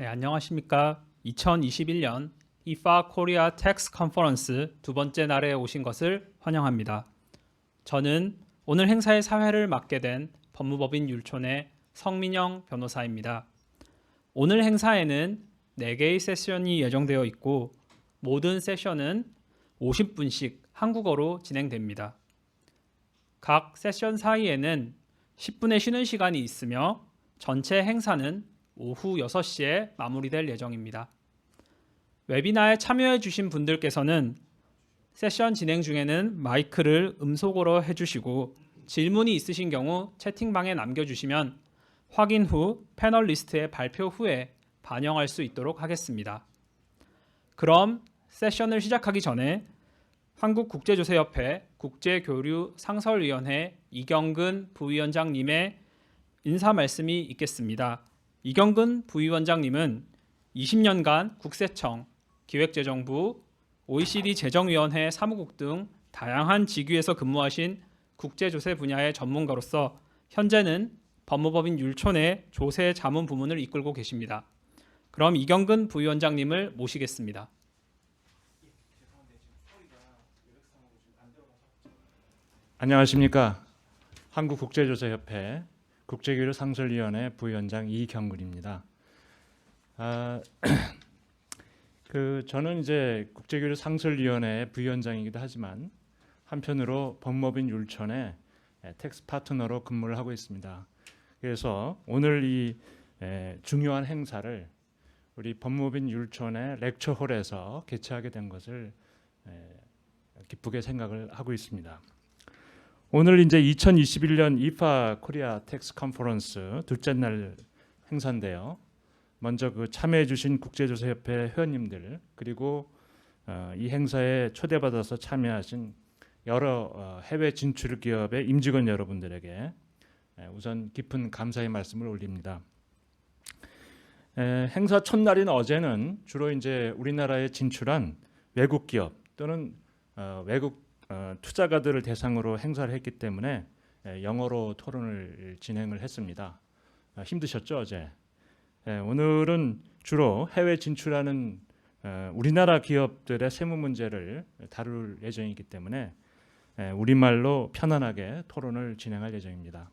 네, 안녕하십니까. 2021년 IFA 코리아 텍스 컨퍼런스 두 번째 날에 오신 것을 환영합니다. 저는 오늘 행사의 사회를 맡게 된 법무법인 율촌의 성민영 변호사입니다. 오늘 행사에는 4개의 세션이 예정되어 있고 모든 세션은 50분씩 한국어로 진행됩니다. 각 세션 사이에는 10분의 쉬는 시간이 있으며 전체 행사는 오후 6시에 마무리될 예정입니다. 웨비나에 참여해 주신 분들께서는 세션 진행 중에는 마이크를 음소거로 해주시고 질문이 있으신 경우 채팅방에 남겨주시면 확인 후 패널리스트의 발표 후에 반영할 수 있도록 하겠습니다. 그럼 세션을 시작하기 전에 한국국제조세협회 국제교류 상설위원회 이경근 부위원장님의 인사 말씀이 있겠습니다. 이경근 부위원장님은 20년간 국세청, 기획재정부, OECD 재정위원회 사무국 등 다양한 직위에서 근무하신 국제조세 분야의 전문가로서 현재는 법무법인 율촌의 조세 자문 부문을 이끌고 계십니다. 그럼 이경근 부위원장님을 모시겠습니다. 안녕하십니까. 한국국제조세협회 국제교류 상설위원회 부위원장 이경근입니다. 저는 이제 국제교류 상설위원회 부위원장이기도 하지만 한편으로 법무법인 율촌의 텍스 파트너로 근무를 하고 있습니다. 그래서 오늘 이 중요한 행사를 우리 법무법인 율촌의 렉처홀에서 개최하게 된 것을 기쁘게 생각을 하고 있습니다. 오늘 이제 2021년 IFA 코리아 텍스 컨퍼런스 둘째 날 행사인데요. 먼저 참여해 주신 국제조세협회 회원님들 그리고 이 행사에 초대받아서 참여하신 여러 해외 진출 기업의 임직원 여러분들에게 우선 깊은 감사의 말씀을 올립니다. 행사 첫날인 어제는 주로 이제 우리나라에 진출한 외국 기업 또는 외국 투자가들을 대상으로 행사를 했기 때문에 영어로 토론을 진행을 했습니다. 힘드셨죠 어제? 오늘은 주로 해외 진출하는 우리나라 기업들의 세무 문제를 다룰 예정이기 때문에 우리말로 편안하게 토론을 진행할 예정입니다.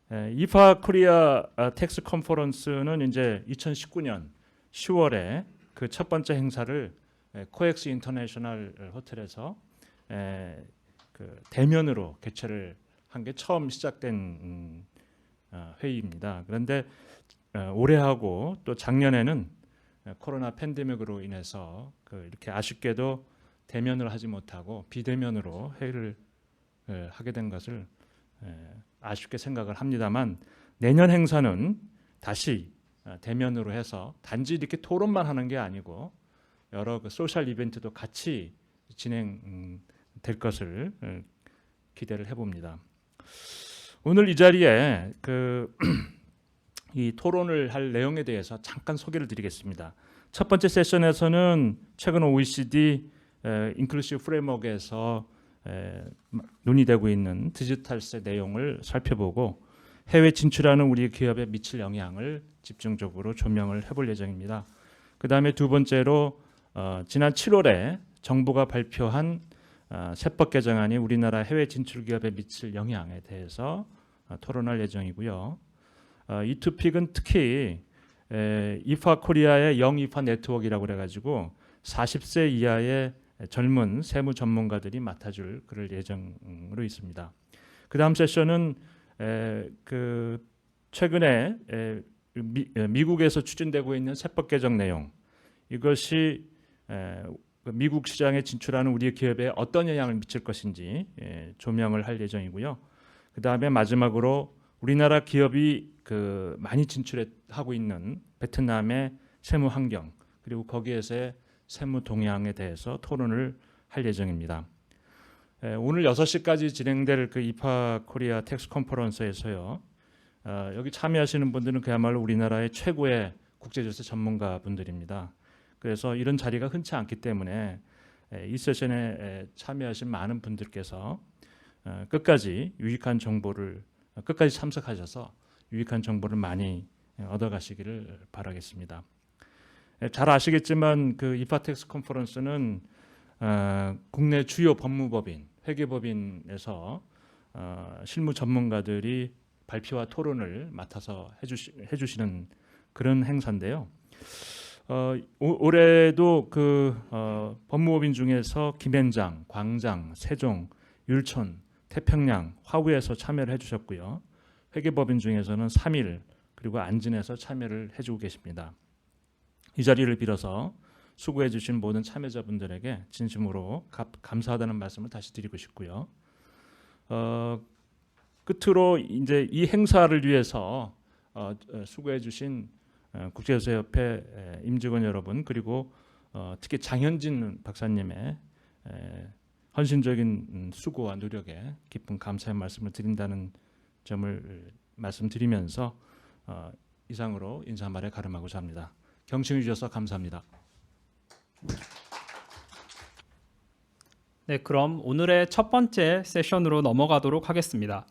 IFA 코리아 텍스 컨퍼런스는 이제 2019년 10월에 그 첫 번째 행사를 코엑스 인터내셔널 호텔에서 대면으로 개최를 한 게 처음 시작된 회의입니다. 그런데 올해하고 또 작년에는 코로나 팬데믹으로 인해서 이렇게 아쉽게도 대면을 하지 못하고 비대면으로 회의를 하게 된 것을 아쉽게 생각을 합니다만 내년 행사는 다시 대면으로 해서 단지 이렇게 토론만 하는 게 아니고 여러 소셜 이벤트도 같이 진행될 것을 기대를 해봅니다. 오늘 이 자리에 이 토론을 할 내용에 대해서 잠깐 소개를 드리겠습니다. 첫 번째 세션에서는 최근 OECD 인클루시브 프레임워크에서 논의되고 있는 디지털세 내용을 살펴보고 해외 진출하는 우리 기업에 미칠 영향을 집중적으로 조명을 해볼 예정입니다. 그 다음에 두 번째로 지난 7월에 정부가 발표한 세법 개정안이 우리나라 해외 진출 기업에 미칠 영향에 대해서 토론할 예정이고요. 이 토픽은 특히 IFA 코리아의 영 IFA 네트워크라고 그래가지고 40세 이하의 젊은 세무 전문가들이 맡아줄 그럴 예정으로 있습니다. 그 다음 세션은 최근에 미국에서 추진되고 있는 세법 개정 내용 이것이 미국 시장에 진출하는 우리 기업에 어떤 영향을 미칠 것인지 조명을 할 예정이고요. 그 다음에 마지막으로 우리나라 기업이 많이 진출하고 있는 베트남의 세무 환경 그리고 거기에서의 세무 동향에 대해서 토론을 할 예정입니다. 오늘 6시까지 진행될 IFA 코리아 텍스 컨퍼런스에서요. 여기 참여하시는 분들은 그야말로 우리나라의 최고의 국제조세 전문가 분들입니다. 그래서 이런 자리가 흔치 않기 때문에 이 세션에 참여하신 많은 분들께서 끝까지 유익한 정보를 끝까지 참석하셔서 유익한 정보를 많이 얻어가시기를 바라겠습니다. 잘 아시겠지만 그 이파텍스 컨퍼런스는 국내 주요 법무법인, 회계법인에서 실무 전문가들이 발표와 토론을 맡아서 해주시는 그런 행사인데요. 올해도 그 법무법인 중에서 김앤장, 광장, 세종, 율촌, 태평양, 화우에서 참여를 해주셨고요. 회계법인 중에서는 3일 그리고 안진에서 참여를 해주고 계십니다. 이 자리를 빌어서 수고해주신 모든 참여자분들에게 진심으로 감사하다는 말씀을 다시 드리고 싶고요. 끝으로 이제 이 행사를 위해서 수고해주신 국제조세협회 임직원 여러분 그리고 특히 장현진 박사님의 헌신적인 수고와 노력에 깊은 감사의 말씀을 드린다는 점을 말씀드리면서 이상으로 인사말에 가름하고자 합니다. 경청해 주셔서 감사합니다. 네, 그럼 오늘의 첫 번째 세션으로 넘어가도록 하겠습니다.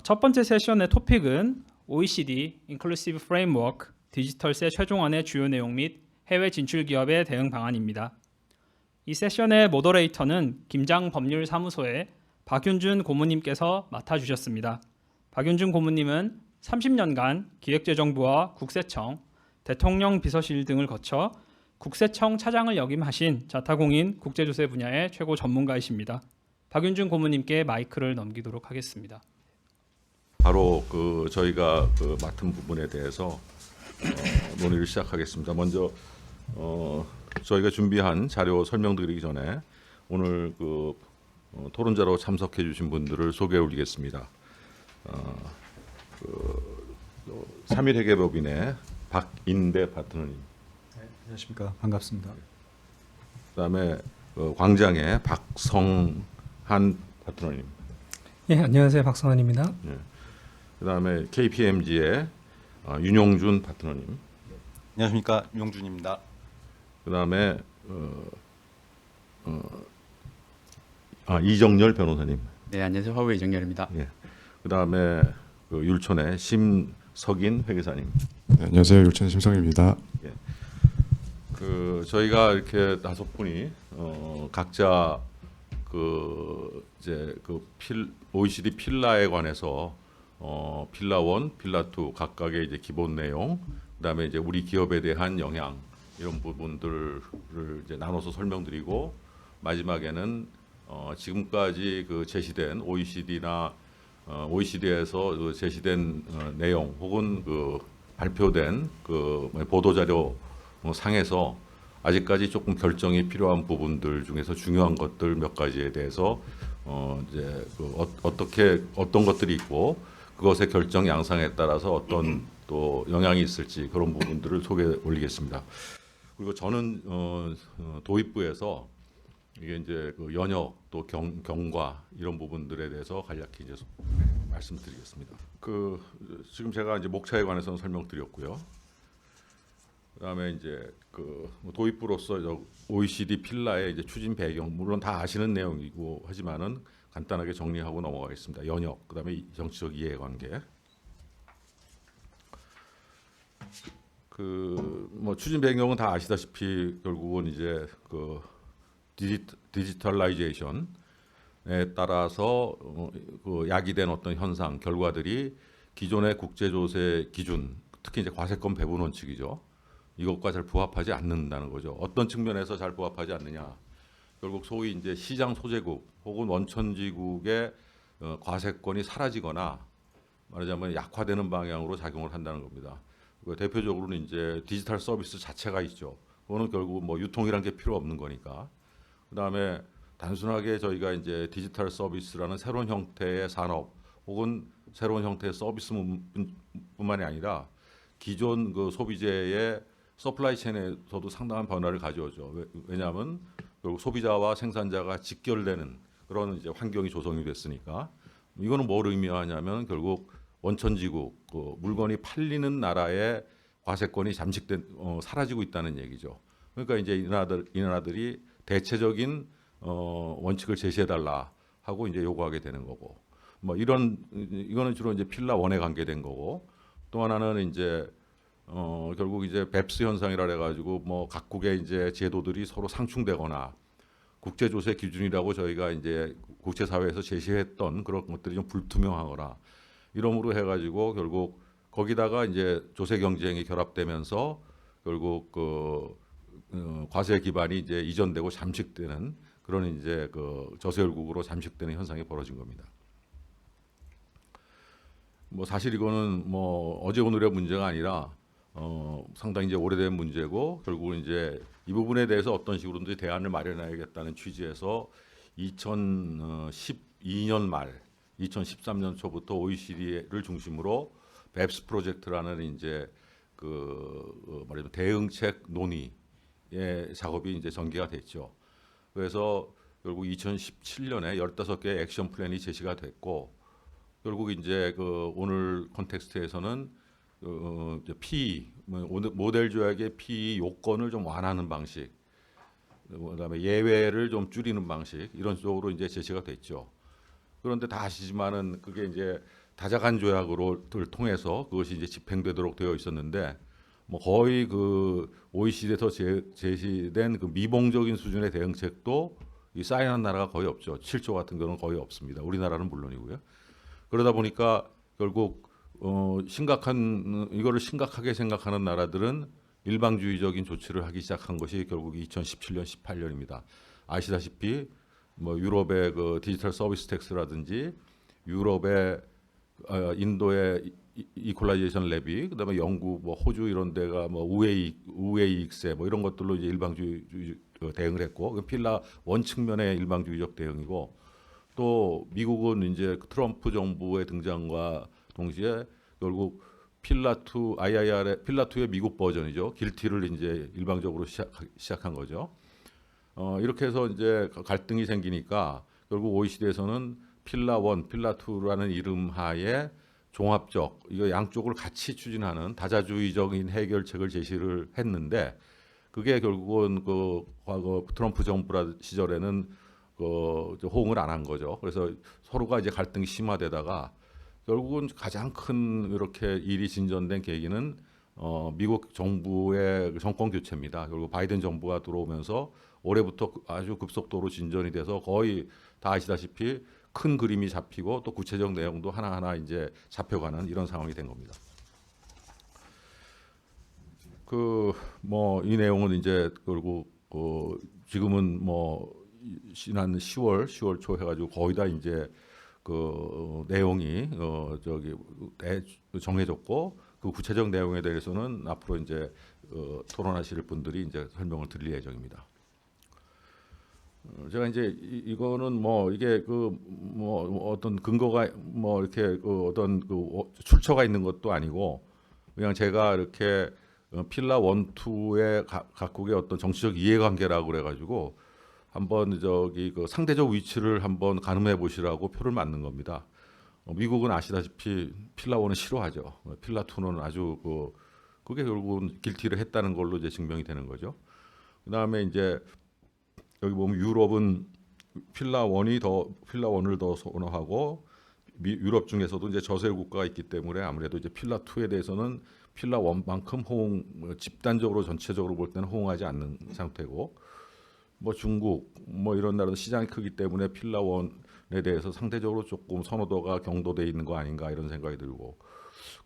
첫 번째 세션의 토픽은 OECD Inclusive Framework 디지털세 최종안의 주요 내용 및 해외 진출 기업의 대응 방안입니다. 이 세션의 모더레이터는 김장 법률사무소의 박윤준 고문님께서 맡아주셨습니다. 박윤준 고문님은 30년간 기획재정부와 국세청, 대통령 비서실 등을 거쳐 국세청 차장을 역임하신 자타공인 국제조세 분야의 최고 전문가이십니다. 박윤준 고문님께 마이크를 넘기도록 하겠습니다. 바로 저희가 맡은 부분에 대해서 논의를 시작하겠습니다. 먼저 저희가 준비한 자료 설명드리기 전에 오늘 토론자로 참석해 주신 분들을 소개해 올리겠습니다. 3일회계법인의 박인대 파트너님. 네, 안녕하십니까. 반갑습니다. 그다음에 광장의 박성한 파트너님. 예, 안녕하세요. 박성환입니다. 그다음에 KPMG의 윤용준 파트너님. 안녕하십니까. 윤용준입니다. 그다음에 이정열 변호사님. 네, 안녕하세요. 화우의 이정열입니다. 예. 그다음에 율촌의 심석인 회계사님. 네, 안녕하세요. 율촌 심성입니다. 저희가 이렇게 5분이 각자 OECD 필라에 관해서 필라 1, 필라 2 각각의 이제 기본 내용, 그다음에 이제 우리 기업에 대한 영향 이런 부분들을 이제 나눠서 설명드리고 마지막에는 지금까지 제시된 OECD에서 제시된 내용 혹은 발표된 보도 자료 상에서 아직까지 조금 결정이 필요한 부분들 중에서 중요한 것들 몇 가지에 대해서 이제 어떤 것들이 있고 그것의 결정 양상에 따라서 어떤 또 영향이 있을지 그런 부분들을 소개해 올리겠습니다. 그리고 저는 도입부에서 이게 이제 연역 또 경과 이런 부분들에 대해서 간략히 이제 말씀드리겠습니다. 지금 제가 이제 목차에 관해서는 설명드렸고요. 그다음에 이제 도입부로서 OECD 필라의 이제 추진 배경 물론 다 아시는 내용이고 하지만은 간단하게 정리하고 넘어가겠습니다. 연역 그다음에 정치적 이해관계. 추진 배경은 다 아시다시피 결국은 이제 디지털라이제이션에 따라서 야기된 어떤 현상 결과들이 기존의 국제조세 기준 특히 이제 과세권 배분 원칙이죠. 이것과 잘 부합하지 않는다는 거죠. 어떤 측면에서 잘 부합하지 않느냐? 결국 소위 이제 시장 소재국 혹은 원천지국의 과세권이 사라지거나 말하자면 약화되는 방향으로 작용을 한다는 겁니다. 대표적으로는 이제 디지털 서비스 자체가 있죠. 그거는 결국 유통이란 게 필요 없는 거니까. 그다음에 단순하게 저희가 이제 디지털 서비스라는 새로운 형태의 산업 혹은 새로운 형태의 서비스뿐만이 아니라 기존 소비재의 서플라이 체인에서도 상당한 변화를 가져오죠. 왜냐하면 결국 소비자와 생산자가 직결되는 그런 이제 환경이 조성이 됐으니까 이거는 뭘 의미하냐면 결국 원천지국 물건이 팔리는 나라의 과세권이 사라지고 있다는 얘기죠. 그러니까 이제 이 나라들이 대체적인 원칙을 제시해달라 하고 이제 요구하게 되는 거고 이거는 주로 이제 필라 1에 관계된 거고 또 하나는 이제 결국 이제 뱁스 현상이라 해가지고 뭐 각국의 이제 제도들이 서로 상충되거나 국제조세 기준이라고 저희가 이제 국제사회에서 제시했던 그런 것들이 좀 불투명하거나 이러므로 해가지고 결국 거기다가 이제 조세 경쟁이 결합되면서 결국 과세 기반이 이제 이전되고 잠식되는 그런 이제 저세율국으로 잠식되는 현상이 벌어진 겁니다. 뭐 사실 이거는 뭐 어제 오늘의 문제가 아니라 상당히 이제 오래된 문제고 결국은 이제 이 부분에 대해서 어떤 식으로든지 대안을 마련해야겠다는 취지에서 2012년 말, 2013년 초부터 OECD를 중심으로 뱁스 프로젝트라는 이제 말하자면 대응책 논의의 작업이 이제 전개가 됐죠. 그래서 결국 2017년에 15개의 액션 플랜이 제시가 됐고 결국 이제 오늘 콘텍스트에서는 PE 모델 조약의 PE 요건을 좀 완화하는 방식, 그다음에 예외를 좀 줄이는 방식 이런 쪽으로 이제 제시가 됐죠. 그런데 다 아시지만은 그게 이제 다자간 조약으로를 통해서 그것이 이제 집행되도록 되어 있었는데 뭐 거의 OECD에서 제시된 미봉적인 수준의 대응책도 이 사인한 나라가 거의 없죠. 7조 같은 경우는 거의 없습니다. 우리나라는 물론이고요. 그러다 보니까 결국 이거를 심각하게 생각하는 나라들은 일방주의적인 조치를 하기 시작한 것이 결국 2017년, 18년입니다. 아시다시피 뭐 유럽의 디지털 서비스 텍스라든지 유럽의 인도의 이퀄라이제이션 레비, 그다음에 영국, 뭐 호주 이런 데가 뭐 우회이익세 뭐 이런 것들로 이제 일방주의 대응을 했고, 필라 원 측면의 일방주의적 대응이고, 또 미국은 이제 트럼프 정부의 등장과 동시에 결국 필라2 IIR의 필라2의 미국 버전이죠. 길티를 이제 일방적으로 시작한 거죠. 이렇게 해서 이제 갈등이 생기니까 결국 OECD에서는 필라1, 필라2라는 이름 하에 종합적 이거 양쪽을 같이 추진하는 다자주의적인 해결책을 제시를 했는데 그게 결국은 과거 트럼프 정부 시절에는 호응을 안 한 거죠. 그래서 서로가 이제 갈등이 심화되다가 결국은 가장 큰 이렇게 일이 진전된 계기는 미국 정부의 정권 교체입니다. 결국 바이든 정부가 들어오면서 올해부터 아주 급속도로 진전이 돼서 거의 다 아시다시피 큰 그림이 잡히고 또 구체적 내용도 하나하나 이제 잡혀가는 이런 상황이 된 겁니다. 뭐 이 내용은 이제 결국 지금은 뭐 지난 10월 초 해가지고 거의 다 이제 내용이 정해졌고 그 구체적 내용에 대해서는 앞으로 이제 토론하실 분들이 이제 설명을 드릴 예정입니다. 제가 이제 이거는 뭐 이게 뭐 어떤 근거가 뭐 이렇게 어떤 출처가 있는 것도 아니고 그냥 제가 이렇게 필라 1, 2의 각국의 어떤 정치적 이해관계라고 그래가지고 한번 상대적 위치를 한번 가늠해 보시라고 표를 맞는 겁니다. 미국은 아시다시피 필라 1은 싫어하죠. 필라 2는 아주 그게 결국은 길티를 했다는 걸로 이제 증명이 되는 거죠. 그다음에 이제 여기 보면 유럽은 필라 1을 더 선호하고 유럽 중에서도 이제 저세율 국가가 있기 때문에 아무래도 이제 필라 2에 대해서는 필라 1만큼 집단적으로 전체적으로 볼 때는 호응하지 않는 상태고, 뭐 중국 뭐 이런 나라도 시장이 크기 때문에 필라 1에 대해서 상대적으로 조금 선호도가 경도돼 있는 거 아닌가 이런 생각이 들고,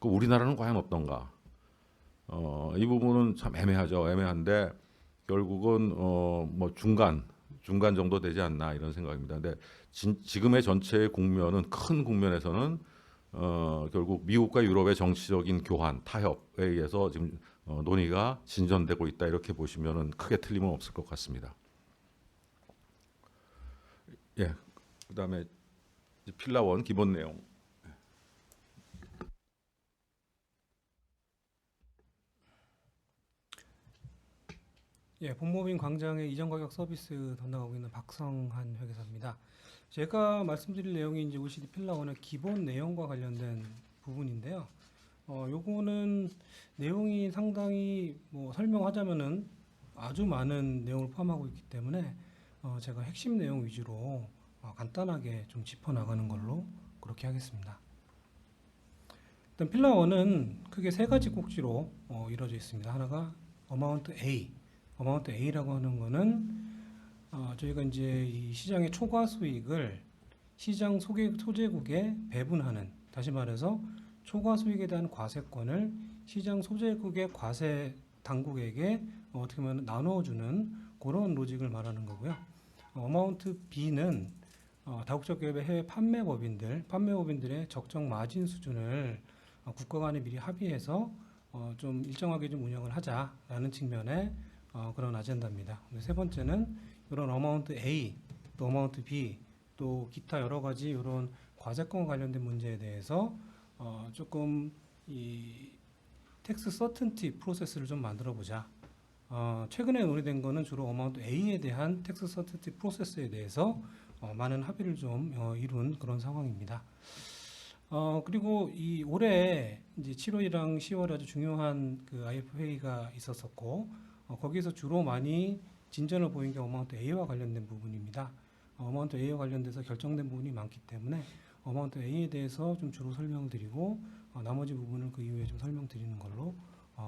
우리나라는 과연 어떤가? 이 부분은 참 애매하죠. 애매한데 결국은 뭐 중간 정도 되지 않나 이런 생각입니다. 근데 지금의 전체의 국면은 큰 국면에서는 결국 미국과 유럽의 정치적인 교환, 타협에 의해서 지금 논의가 진전되고 있다 이렇게 보시면은 크게 틀림은 없을 것 같습니다. 예, 그다음에 필라 1 기본 내용. 예, 본모빈 광장의 이전 가격 서비스 담당하고 있는 박성한 회계사입니다. 제가 말씀드릴 내용이 이제 OECD 필라1의 기본 내용과 관련된 부분인데요. 요거는 내용이 상당히 뭐 설명하자면은 아주 많은 내용을 포함하고 있기 때문에 제가 핵심 내용 위주로 간단하게 좀 짚어 나가는 걸로 그렇게 하겠습니다. 일단 필라 1은 크게 세 가지 꼭지로 이루어져 있습니다. 하나가 어마운트 A. 어마운트 A라고 하는 거는 저희가 이제 이 시장의 초과 수익을 시장 소재국에 배분하는, 다시 말해서 초과 수익에 대한 과세권을 시장 소재국의 과세 당국에게 어떻게 보면 나눠주는 그런 로직을 말하는 거고요. 어마운트 B는 다국적 기업의 해외 판매법인들의 적정 마진 수준을 국가 간에 미리 합의해서 좀 일정하게 좀 운영을 하자라는 측면의 그런 아젠다입니다. 세 번째는 이런 어마운트 A, 또 어마운트 B, 또 기타 여러 가지 이런 과세권 관련된 문제에 대해서 조금 이 텍스 서튼티 프로세스를 좀 만들어 보자. 최근에 논의된 거는 주로 어마운트 A에 대한 텍스 서튼티 프로세스에 대해서 많은 합의를 좀 이룬 그런 상황입니다. 그리고 이 올해 이제 7월이랑 10월에 아주 중요한 그 IF 회의가 있었었고 거기서 주로 많이 진전을 보인 게 어마운트 A와 관련된 부분입니다. 어마운트 A와 관련돼서 결정된 부분이 많기 때문에 어마운트 A에 대해서 좀 주로 설명을 드리고 나머지 부분을 그 이후에 좀 설명드리는 걸로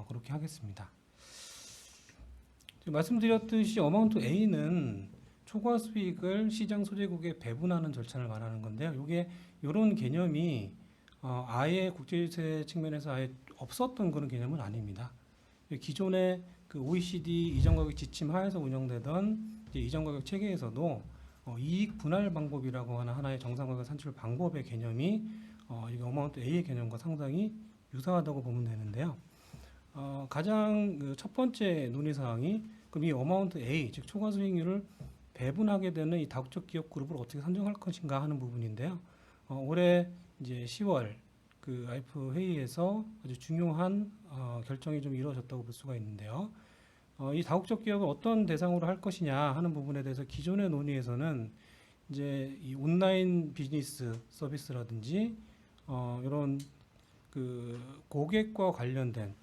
그렇게 하겠습니다. 지금 말씀드렸듯이 어마운트 A는 초과 수익을 시장 소재국에 배분하는 절차를 말하는 건데요. 이게 이런 개념이 아예 국제유세 측면에서 아예 없었던 그런 개념은 아닙니다. 기존의 그 OECD 이전가격 지침 하에서 운영되던 이제 이전가격 체계에서도 이익 분할 방법이라고 하는 하나의 정상가격 산출 방법의 개념이 이게 어마운트 A의 개념과 상당히 유사하다고 보면 되는데요. 가장 그 첫 번째 논의 사항이 그럼 이 어마운트 A 즉 초과 수익률을 배분하게 되는 이 다국적 기업 그룹을 어떻게 선정할 것인가 하는 부분인데요. 올해 이제 10월 그 IF 회의에서 아주 중요한 결정이 좀 이루어졌다고 볼 수가 있는데요. 이 다국적 기업을 어떤 대상으로 할 것이냐 하는 부분에 대해서 기존의 논의에서는 이제 이 온라인 비즈니스 서비스라든지 이런 그 고객과 관련된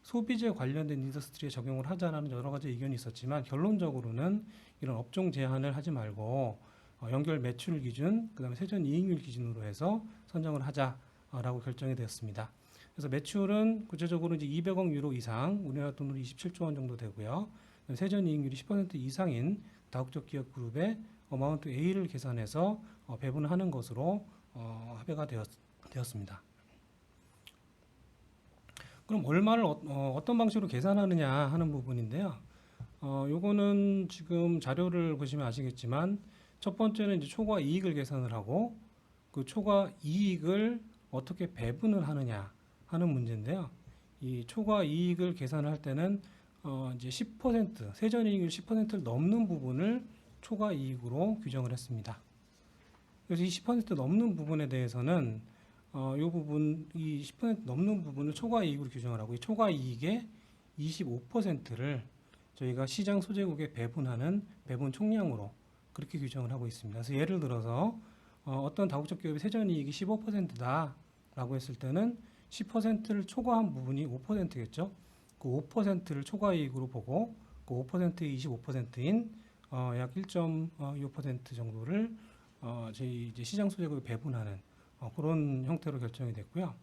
소비재 관련된 인더스트리에 적용을 하자라는 여러 가지 의견이 있었지만 결론적으로는 이런 업종 제한을 하지 말고 연결 매출 기준, 그다음에 세전 이익률 기준으로 해서 선정을 하자라고 결정이 되었습니다. 그래서 매출은 구체적으로 이제 200억 유로 이상, 우리나라 돈으로 27조 원 정도 되고요. 세전 이익률이 10% 이상인 다국적 기업 그룹의 어마운트 A를 계산해서 배분하는 것으로 합의가 되었습니다. 그럼 얼마를 어떤 방식으로 계산하느냐 하는 부분인데요. 요거는 지금 자료를 보시면 아시겠지만 첫 번째는 이제 초과 이익을 계산을 하고 그 초과 이익을 어떻게 배분을 하느냐 하는 문제인데요. 이 초과 이익을 계산할 때는 이제 10% 세전이익률 10%를 넘는 부분을 초과 이익으로 규정을 했습니다. 그래서 이 10% 넘는 부분에 대해서는 이 부분 이 10% 넘는 부분을 초과 이익으로 규정을 하고 이 초과 이익의 25%를 저희가 시장 소재국에 배분하는 배분 총량으로 그렇게 규정을 하고 있습니다. 그래서 예를 들어서 어떤 다국적 기업의 세전 이익이 15%다라고 했을 때는 10%를 초과한 부분이 5%겠죠. 그 5%를 초과 이익으로 보고 그 5%의 25%인 약 1.25% 정도를 저희 이제 시장 소재국에 배분하는 그런 형태로 결정이 됐고요.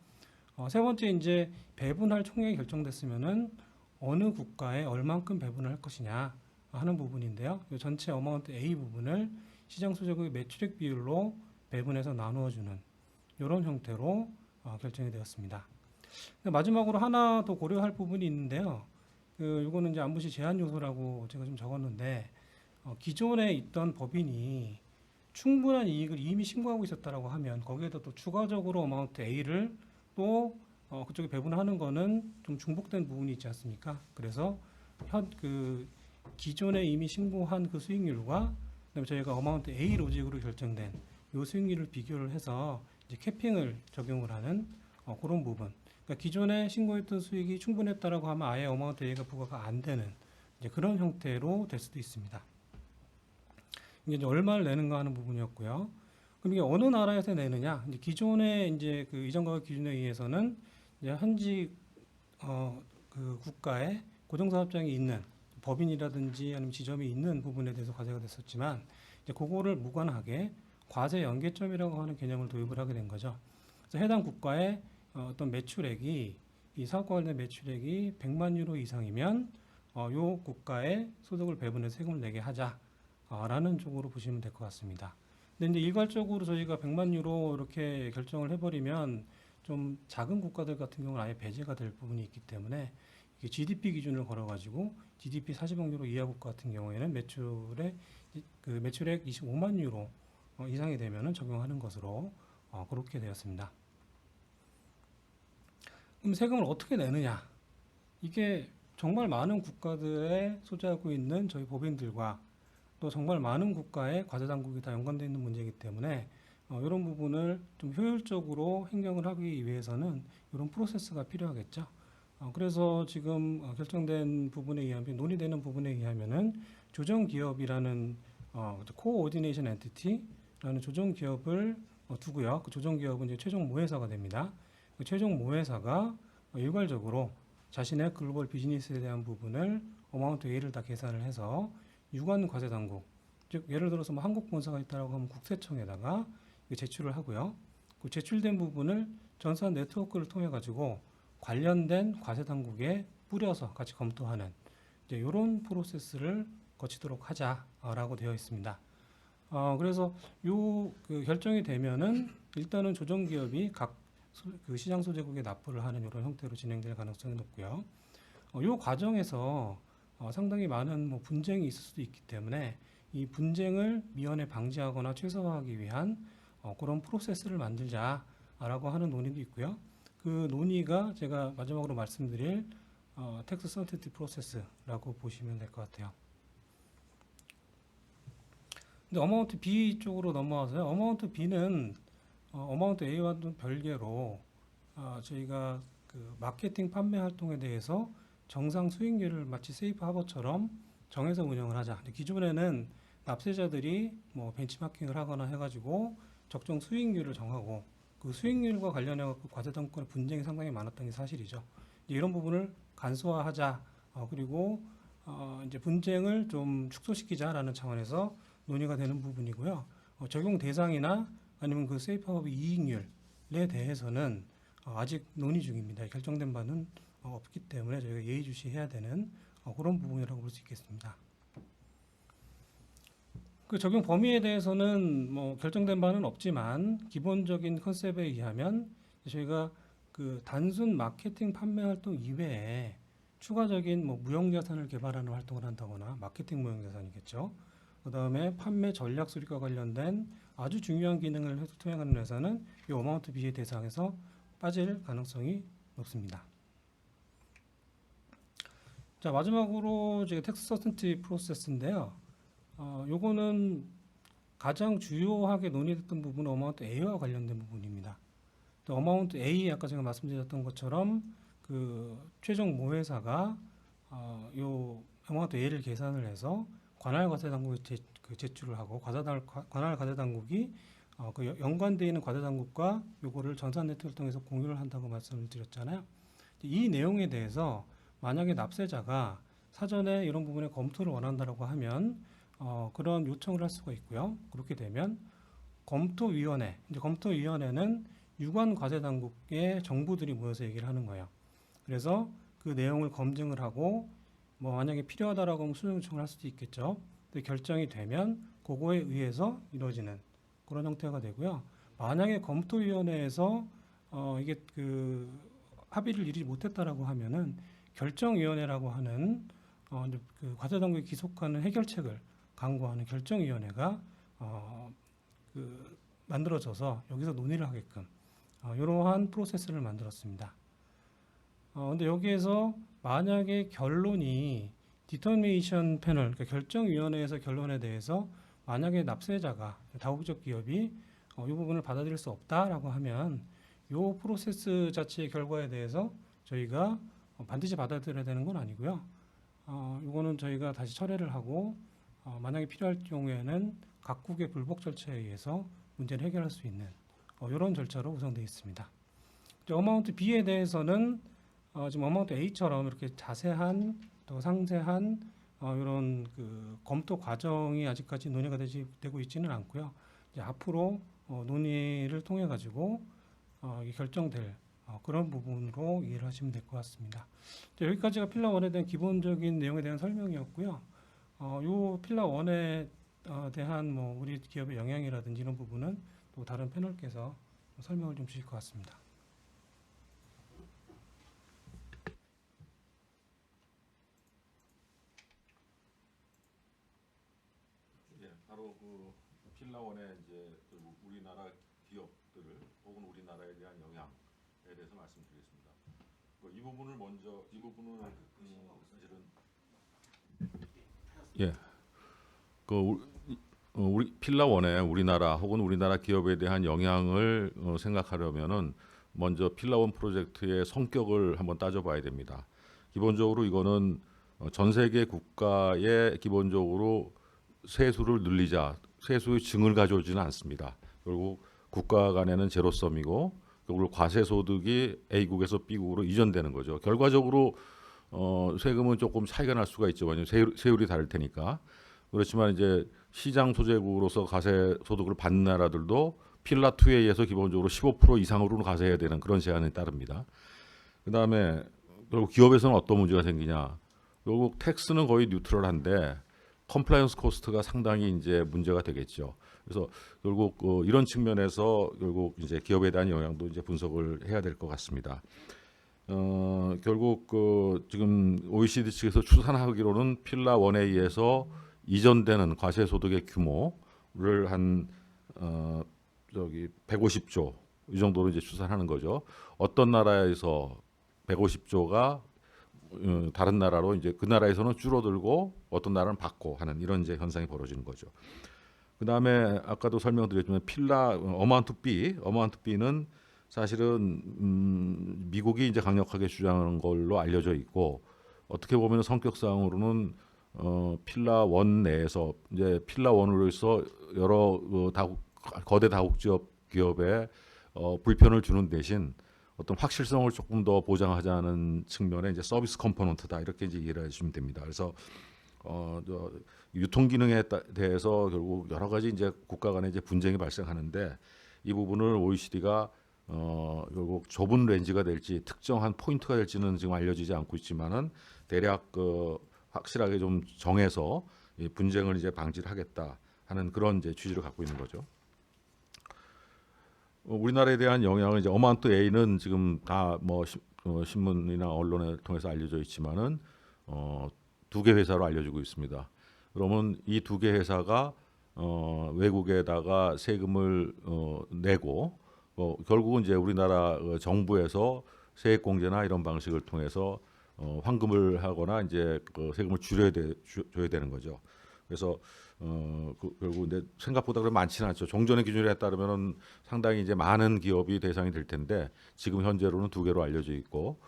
세 번째 이제 배분할 총액이 결정됐으면은 어느 국가에 얼만큼 배분을 할 것이냐 하는 부분인데요. 이 전체 어마운트 A 부분을 시장 소재국의 매출액 비율로 배분해서 나누어 주는 이런 형태로 결정이 되었습니다. 마지막으로 하나 더 고려할 부분이 있는데요. 이거는 이제 안부시 제한 요소라고 제가 좀 적었는데 기존에 있던 법인이 충분한 이익을 이미 신고하고 있었다라고 하면 거기에다 또 추가적으로 어마운트 A를 또 그쪽에 배분하는 거는 좀 중복된 부분이 있지 않습니까? 그래서 기존에 이미 신고한 그 수익률과 그다음에 저희가 어마운트 A 로직으로 결정된 이 수익률을 비교를 해서 이제 캐핑을 적용을 하는 그런 부분. 그러니까 기존에 신고했던 수익이 충분했다라고 하면 아예 어마운트 A가 부과가 안 되는 이제 그런 형태로 될 수도 있습니다. 이게 이제 얼마를 내는가 하는 부분이었고요. 그럼 이게 어느 나라에서 내느냐? 이제 기존의 이제 그 이전가격 기준에 의해서는 이제 현지 그 국가의 고정사업장이 있는 법인이라든지 아니면 지점이 있는 부분에 대해서 과세가 됐었지만 이제 그거를 무관하게 과세 연계점이라고 하는 개념을 도입을 하게 된 거죠. 그래서 해당 국가의 어떤 매출액이 이 사업과 관련된 매출액이 100만 유로 이상이면 요 국가에 소득을 배분해서 세금을 내게 하자라는 쪽으로 보시면 될 것 같습니다. 근데 이제 일괄적으로 저희가 100만 유로 이렇게 결정을 해버리면 좀 작은 국가들 같은 경우는 아예 배제가 될 부분이 있기 때문에 이게 GDP 기준을 걸어가지고 GDP 40억 유로 이하 국가 같은 경우에는 매출액 25만 유로 이상이 되면은 적용하는 것으로 그렇게 되었습니다. 그럼 세금을 어떻게 내느냐? 이게 정말 많은 국가들에 소재하고 있는 저희 법인들과 또 정말 많은 국가의 과세 당국이 다 연관되어 있는 문제이기 때문에 이런 부분을 좀 효율적으로 행정을 하기 위해서는 이런 프로세스가 필요하겠죠. 그래서 지금 결정된 부분에 의하면 논의되는 부분에 의하면은 조정기업이라는 코오디네이션 엔티티라는 조정기업을 두고요. 그 조정기업은 이제 최종 모회사가 됩니다. 그 최종 모회사가 일괄적으로 자신의 글로벌 비즈니스에 대한 부분을 어마운트 A를 다 계산을 해서 유관 과세 당국, 즉 예를 들어서 뭐 한국 본사가 있다라고 하면 국세청에다가 제출을 하고요. 그 제출된 부분을 전산 네트워크를 통해 가지고 관련된 과세 당국에 뿌려서 같이 검토하는 이제 이런 프로세스를 거치도록 하자라고 되어 있습니다. 그래서 그 결정이 되면은 일단은 조정기업이 각 그 시장 소재국에 납부를 하는 이런 형태로 진행될 가능성이 높고요. 이 과정에서 상당히 많은 뭐 분쟁이 있을 수도 있기 때문에 이 분쟁을 미연에 방지하거나 최소화하기 위한 그런 프로세스를 만들자라고 하는 논의도 있고요. 그 논의가 제가 마지막으로 말씀드릴 텍스 서티티 프로세스라고 보시면 될 것 같아요. 근데 어마운트 B 쪽으로 넘어와서요. 어마운트 B는 어마운트 A와는 별개로 저희가 그 마케팅 판매 활동에 대해서 정상 수익률을 마치 세이프 하버처럼 정해서 운영을 하자. 기존에는 납세자들이 뭐 벤치마킹을 하거나 해가지고 적정 수익률을 정하고 그 수익률과 관련해 갖고 과세 당국간의 분쟁이 상당히 많았던 게 사실이죠. 이런 부분을 간소화하자. 그리고 이제 분쟁을 좀 축소시키자라는 차원에서 논의가 되는 부분이고요. 적용 대상이나 아니면 그 세이프 하버 이익률에 대해서는 아직 논의 중입니다. 결정된 바는 없기 때문에 저희가 예의주시해야 되는 그런 부분이라고 볼 수 있겠습니다. 그 적용 범위에 대해서는 뭐 결정된 바는 없지만 기본적인 컨셉에 의하면 저희가 그 단순 마케팅 판매 활동 이외에 추가적인 뭐 무형자산을 개발하는 활동을 한다거나 마케팅 무형자산이겠죠. 그 다음에 판매 전략 수립과 관련된 아주 중요한 기능을 투영하는 회사는 이 어마운트 B의 대상에서 빠질 가능성이 높습니다. 자, 마지막으로 이제 텍스 서틴티 프로세스인데요. 요거는 가장 주요하게 논의됐던 부분은 어마운트 A와 관련된 부분입니다. 또 어마운트 A 아까 제가 말씀드렸던 것처럼 그 최종 모회사가 요 어마운트 A를 계산을 해서 관할 과세 당국에 제출을 하고 관할 과세 당국이 그 연관되어 있는 과세 당국과 요거를 전산 네트워크를 통해서 공유를 한다고 말씀을 드렸잖아요. 이 내용에 대해서 만약에 납세자가 사전에 이런 부분에 검토를 원한다라고 하면 그런 요청을 할 수가 있고요. 그렇게 되면 검토위원회, 이제 검토위원회는 유관 과세 당국의 정부들이 모여서 얘기를 하는 거예요. 그래서 그 내용을 검증을 하고 뭐 만약에 필요하다라고 하면 수정 요청을 할 수도 있겠죠. 근데 결정이 되면 그거에 의해서 이루어지는 그런 형태가 되고요. 만약에 검토위원회에서 이게 그 합의를 이루지 못했다라고 하면은 결정위원회라고 하는 그 과세 당국이 기속하는 해결책을 강구하는 결정위원회가 그 만들어져서 여기서 논의를 하게끔 이러한 프로세스를 만들었습니다. 근데 여기에서 만약에 결론이 디터미네이션 패널, 그러니까 결정위원회에서 결론에 대해서 만약에 납세자가 다국적 기업이 이 부분을 받아들일 수 없다라고 하면 이 프로세스 자체의 결과에 대해서 저희가 반드시 받아들여야 되는 건 아니고요. 이거는 저희가 다시 철회를 하고 만약에 필요할 경우에는 각국의 불복 절차에 의해서 문제를 해결할 수 있는 이런 절차로 구성되어 있습니다. 어마운트 B에 대해서는 지금 어마운트 A처럼 이렇게 자세한 또 상세한 이런 그 검토 과정이 아직까지 논의가 되고 있지는 않고요. 이제 앞으로 논의를 통해 가지고 결정될 그런 부분으로 이해를 하시면 될 것 같습니다. 자, 여기까지가 필라 1에 대한 기본적인 내용에 대한 설명이었고요. 요 필라 1에 대한 뭐 우리 기업의 영향이라든지 이런 부분은 또 다른 패널께서 설명을 좀 주실 것 같습니다. 예, 바로 그 필라원의 이제 우리나라 기업들을 혹은 우리나라에 대한 영향에 대해서 말씀드리겠습니다. 이 부분을 먼저 이 부분은 사실은 예, 우리 필라원의 우리나라 혹은 우리나라 기업에 대한 영향을 생각하려면은 먼저 필라원 프로젝트의 성격을 한번 따져봐야 됩니다. 기본적으로 이거는 전 세계 국가에 기본적으로 세수를 늘리자, 세수의 증을 가져오지는 않습니다. 결국 국가 간에는 제로섬이고 결국 과세소득이 A국에서 B국으로 이전되는 거죠. 결과적으로 세금은 조금 차이가 날 수가 있죠. 왜냐하면 세율이 다를 테니까. 그렇지만 이제 시장 소재국으로서 과세소득을 받는 나라들도 필라 2에 의해서 기본적으로 15% 이상으로는 과세해야 되는 그런 제한이 따릅니다. 그다음에 결국 기업에서는 어떤 문제가 생기냐? 결국 텍스는 거의 뉴트럴한데 컴플라이언스 코스트가 상당히 이제 문제가 되겠죠. 그래서 결국 이런 측면에서 결국 이제 기업에 대한 영향도 이제 분석을 해야 될 것 같습니다. 결국 지금 OECD 측에서 추산하기로는 필라 1에 의해서 이전되는 과세 소득의 규모를 한 150조 이 정도로 이제 추산하는 거죠. 어떤 나라에서 150조가 다른 나라로 이제 그 나라에서는 줄어들고 어떤 나라는 받고 하는 이런 이제 현상이 벌어지는 거죠. 그 다음에 아까도 설명드렸지만 필라 어마운트 B는 사실은 미국이 이제 강력하게 주장하는 걸로 알려져 있고 어떻게 보면 성격상으로는 필라 1 내에서 이제 필라 1으로서 여러 거대 다국지업 기업에 불편을 주는 대신 어떤 확실성을 조금 더 보장하자는 측면의 이제 서비스 컴포넌트다 이렇게 이제 이해를 해주시면 됩니다. 그래서 유통 기능에 대해서 결국 여러 가지 이제 국가 간에 이제 분쟁이 발생하는데 이 부분을 OECD가 결국 좁은 렌즈가 될지 특정한 포인트가 될지는 지금 알려지지 않고 있지만은 대략 확실하게 좀 정해서 이 분쟁을 이제 방지를 하겠다 하는 그런 이제 취지를 갖고 있는 거죠. 우리나라에 대한 영향은 이제 어마운트 A는 지금 다 뭐 신문이나 언론을 통해서 알려져 있지만은 2개 회사로 알려지고 있습니다. 그러면 이 2개 회사가 외국에다가 세금을 내고 결국은 이제 우리나라 정부에서 세액 공제나 이런 방식을 통해서 환급을 하거나 이제 그 세금을 줘야 되는 거죠. 그래서 결국 근데 생각보다 그렇게 많지는 않죠. 종전의 기준에 따르면은 상당히 이제 많은 기업이 대상이 될 텐데 지금 현재로는 2개로 알려져 있고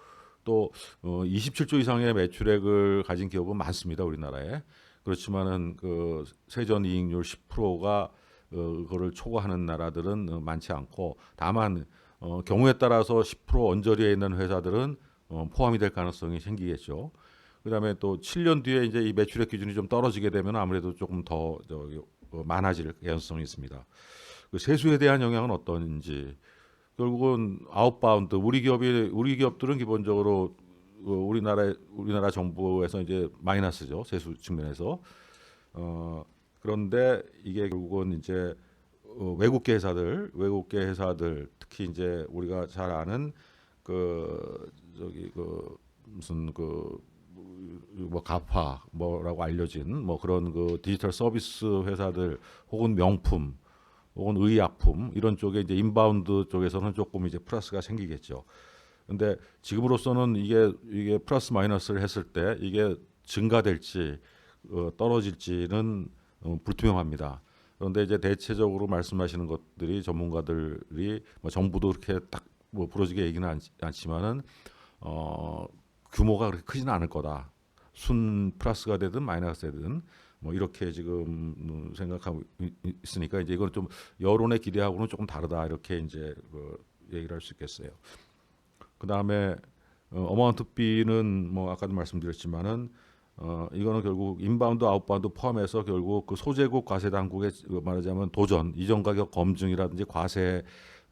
또 27조 이상의 매출액을 가진 기업은 많습니다 우리나라에. 그렇지만은 그 세전 이익률 10%가 그거를 초과하는 나라들은 많지 않고 다만 경우에 따라서 10% 언저리에 있는 회사들은 포함이 될 가능성이 생기겠죠. 그다음에 또 7년 뒤에 이제 이 매출액 기준이 좀 떨어지게 되면 아무래도 조금 더 많아질 가능성이 있습니다. 그 세수에 대한 영향은 어떤지 결국은 아웃바운드 우리 기업들은 기본적으로 우리나라 정부에서 이제 마이너스죠 세수 측면에서 그런데 이게 결국은 이제 외국계 회사들 특히 이제 우리가 잘 아는 무슨 뭐 가파 뭐라고 알려진 뭐 그런 그 디지털 서비스 회사들 혹은 명품 혹은 의약품 이런 쪽에 이제 인바운드 쪽에서는 조금 이제 플러스가 생기겠죠. 근데 지금으로서는 이게 플러스 마이너스를 했을 때 이게 증가될지 떨어질지는 불투명합니다. 그런데 이제 대체적으로 말씀하시는 것들이 전문가들이 뭐 정부도 그렇게 딱 뭐 부러지게 얘기는 않지만은 규모가 그렇게 크지는 않을 거다. 순 플러스가 되든 마이너스가 되든 뭐 이렇게 지금 생각하고 있으니까 이제 이건 좀 여론의 기대하고는 조금 다르다 이렇게 이제 얘기를 할 수 있겠어요. 그 다음에 어마운트 B는 뭐 아까도 말씀드렸지만은 이거는 결국 인바운드 아웃바운드 포함해서 결국 그 소재국 과세 당국의 말하자면 도전 이전 가격 검증이라든지 과세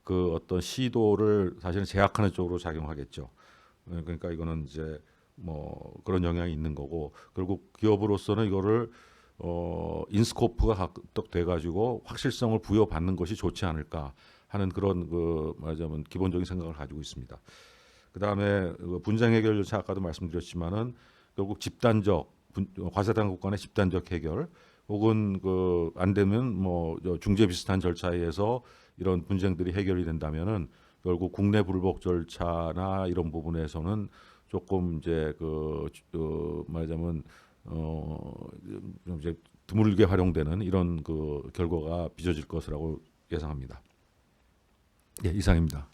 그 어떤 시도를 사실은 제약하는 쪽으로 작용하겠죠. 그러니까 이거는 이제 뭐 그런 영향이 있는 거고, 결국 기업으로서는 이거를 인스코프가 각득돼 가지고 확실성을 부여받는 것이 좋지 않을까 하는 그런 그 말하자면 기본적인 생각을 가지고 있습니다. 그다음에 분쟁 해결 절차 아까도 말씀드렸지만은 결국 집단적 과세당 국간의 집단적 해결 혹은 그 안 되면 뭐 중재 비슷한 절차에 의해서 이런 분쟁들이 해결이 된다면은 결국 국내 불복 절차나 이런 부분에서는 조금 이제 말하자면 좀 이제 드물게 활용되는 이런 그 결과가 빚어질 것이라고 예상합니다. 예, 이상입니다.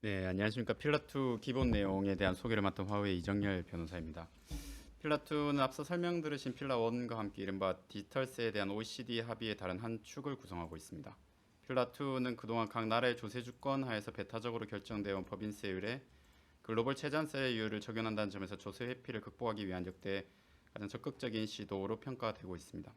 네, 안녕하십니까. 필라2 기본 내용에 대한 소개를 맡은 화웨이 이정열 변호사입니다. 필라2는 앞서 설명 들으신 필라1과 함께 이른바 디지털세에 대한 OECD 합의의 다른 한 축을 구성하고 있습니다. 필라2는 그동안 각 나라의 조세주권 하에서 배타적으로 결정되어 온 법인세율에 글로벌 최저세율을 적용한다는 점에서 조세 회피를 극복하기 위한 역대 가장 적극적인 시도로 평가되고 있습니다.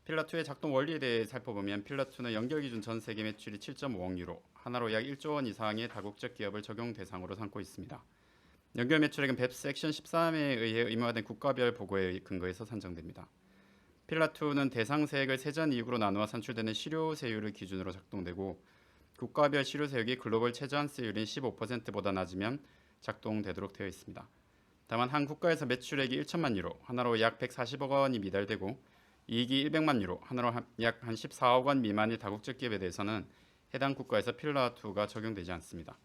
필라2의 작동 원리에 대해 살펴보면 필라2는 연결 기준 전 세계 매출이 7.5억 유로, 하나로 약 1조 원 이상의 다국적 기업을 적용 대상으로 삼고 있습니다. 연결 매출액은 베프스 액션 13에 의해 의무화된 국가별 보고에 근거해서 산정됩니다. 필라2는 대상 세액을 세전 이익으로 나누어 산출되는 실효세율을 기준으로 작동되고 국가별 실효세율이 글로벌 최저한세율인 15%보다 낮으면 작동되도록 되어 있습니다. 다만 한 국가에서 매출액이 1천만 유로, 하나로 약 140억 원이 미달되고 이익이 100만 유로, 하나로 약 한 14억 원 미만의 다국적 기업에 대해서는 해당 국가에서 필라2가 적용되지 않습니다.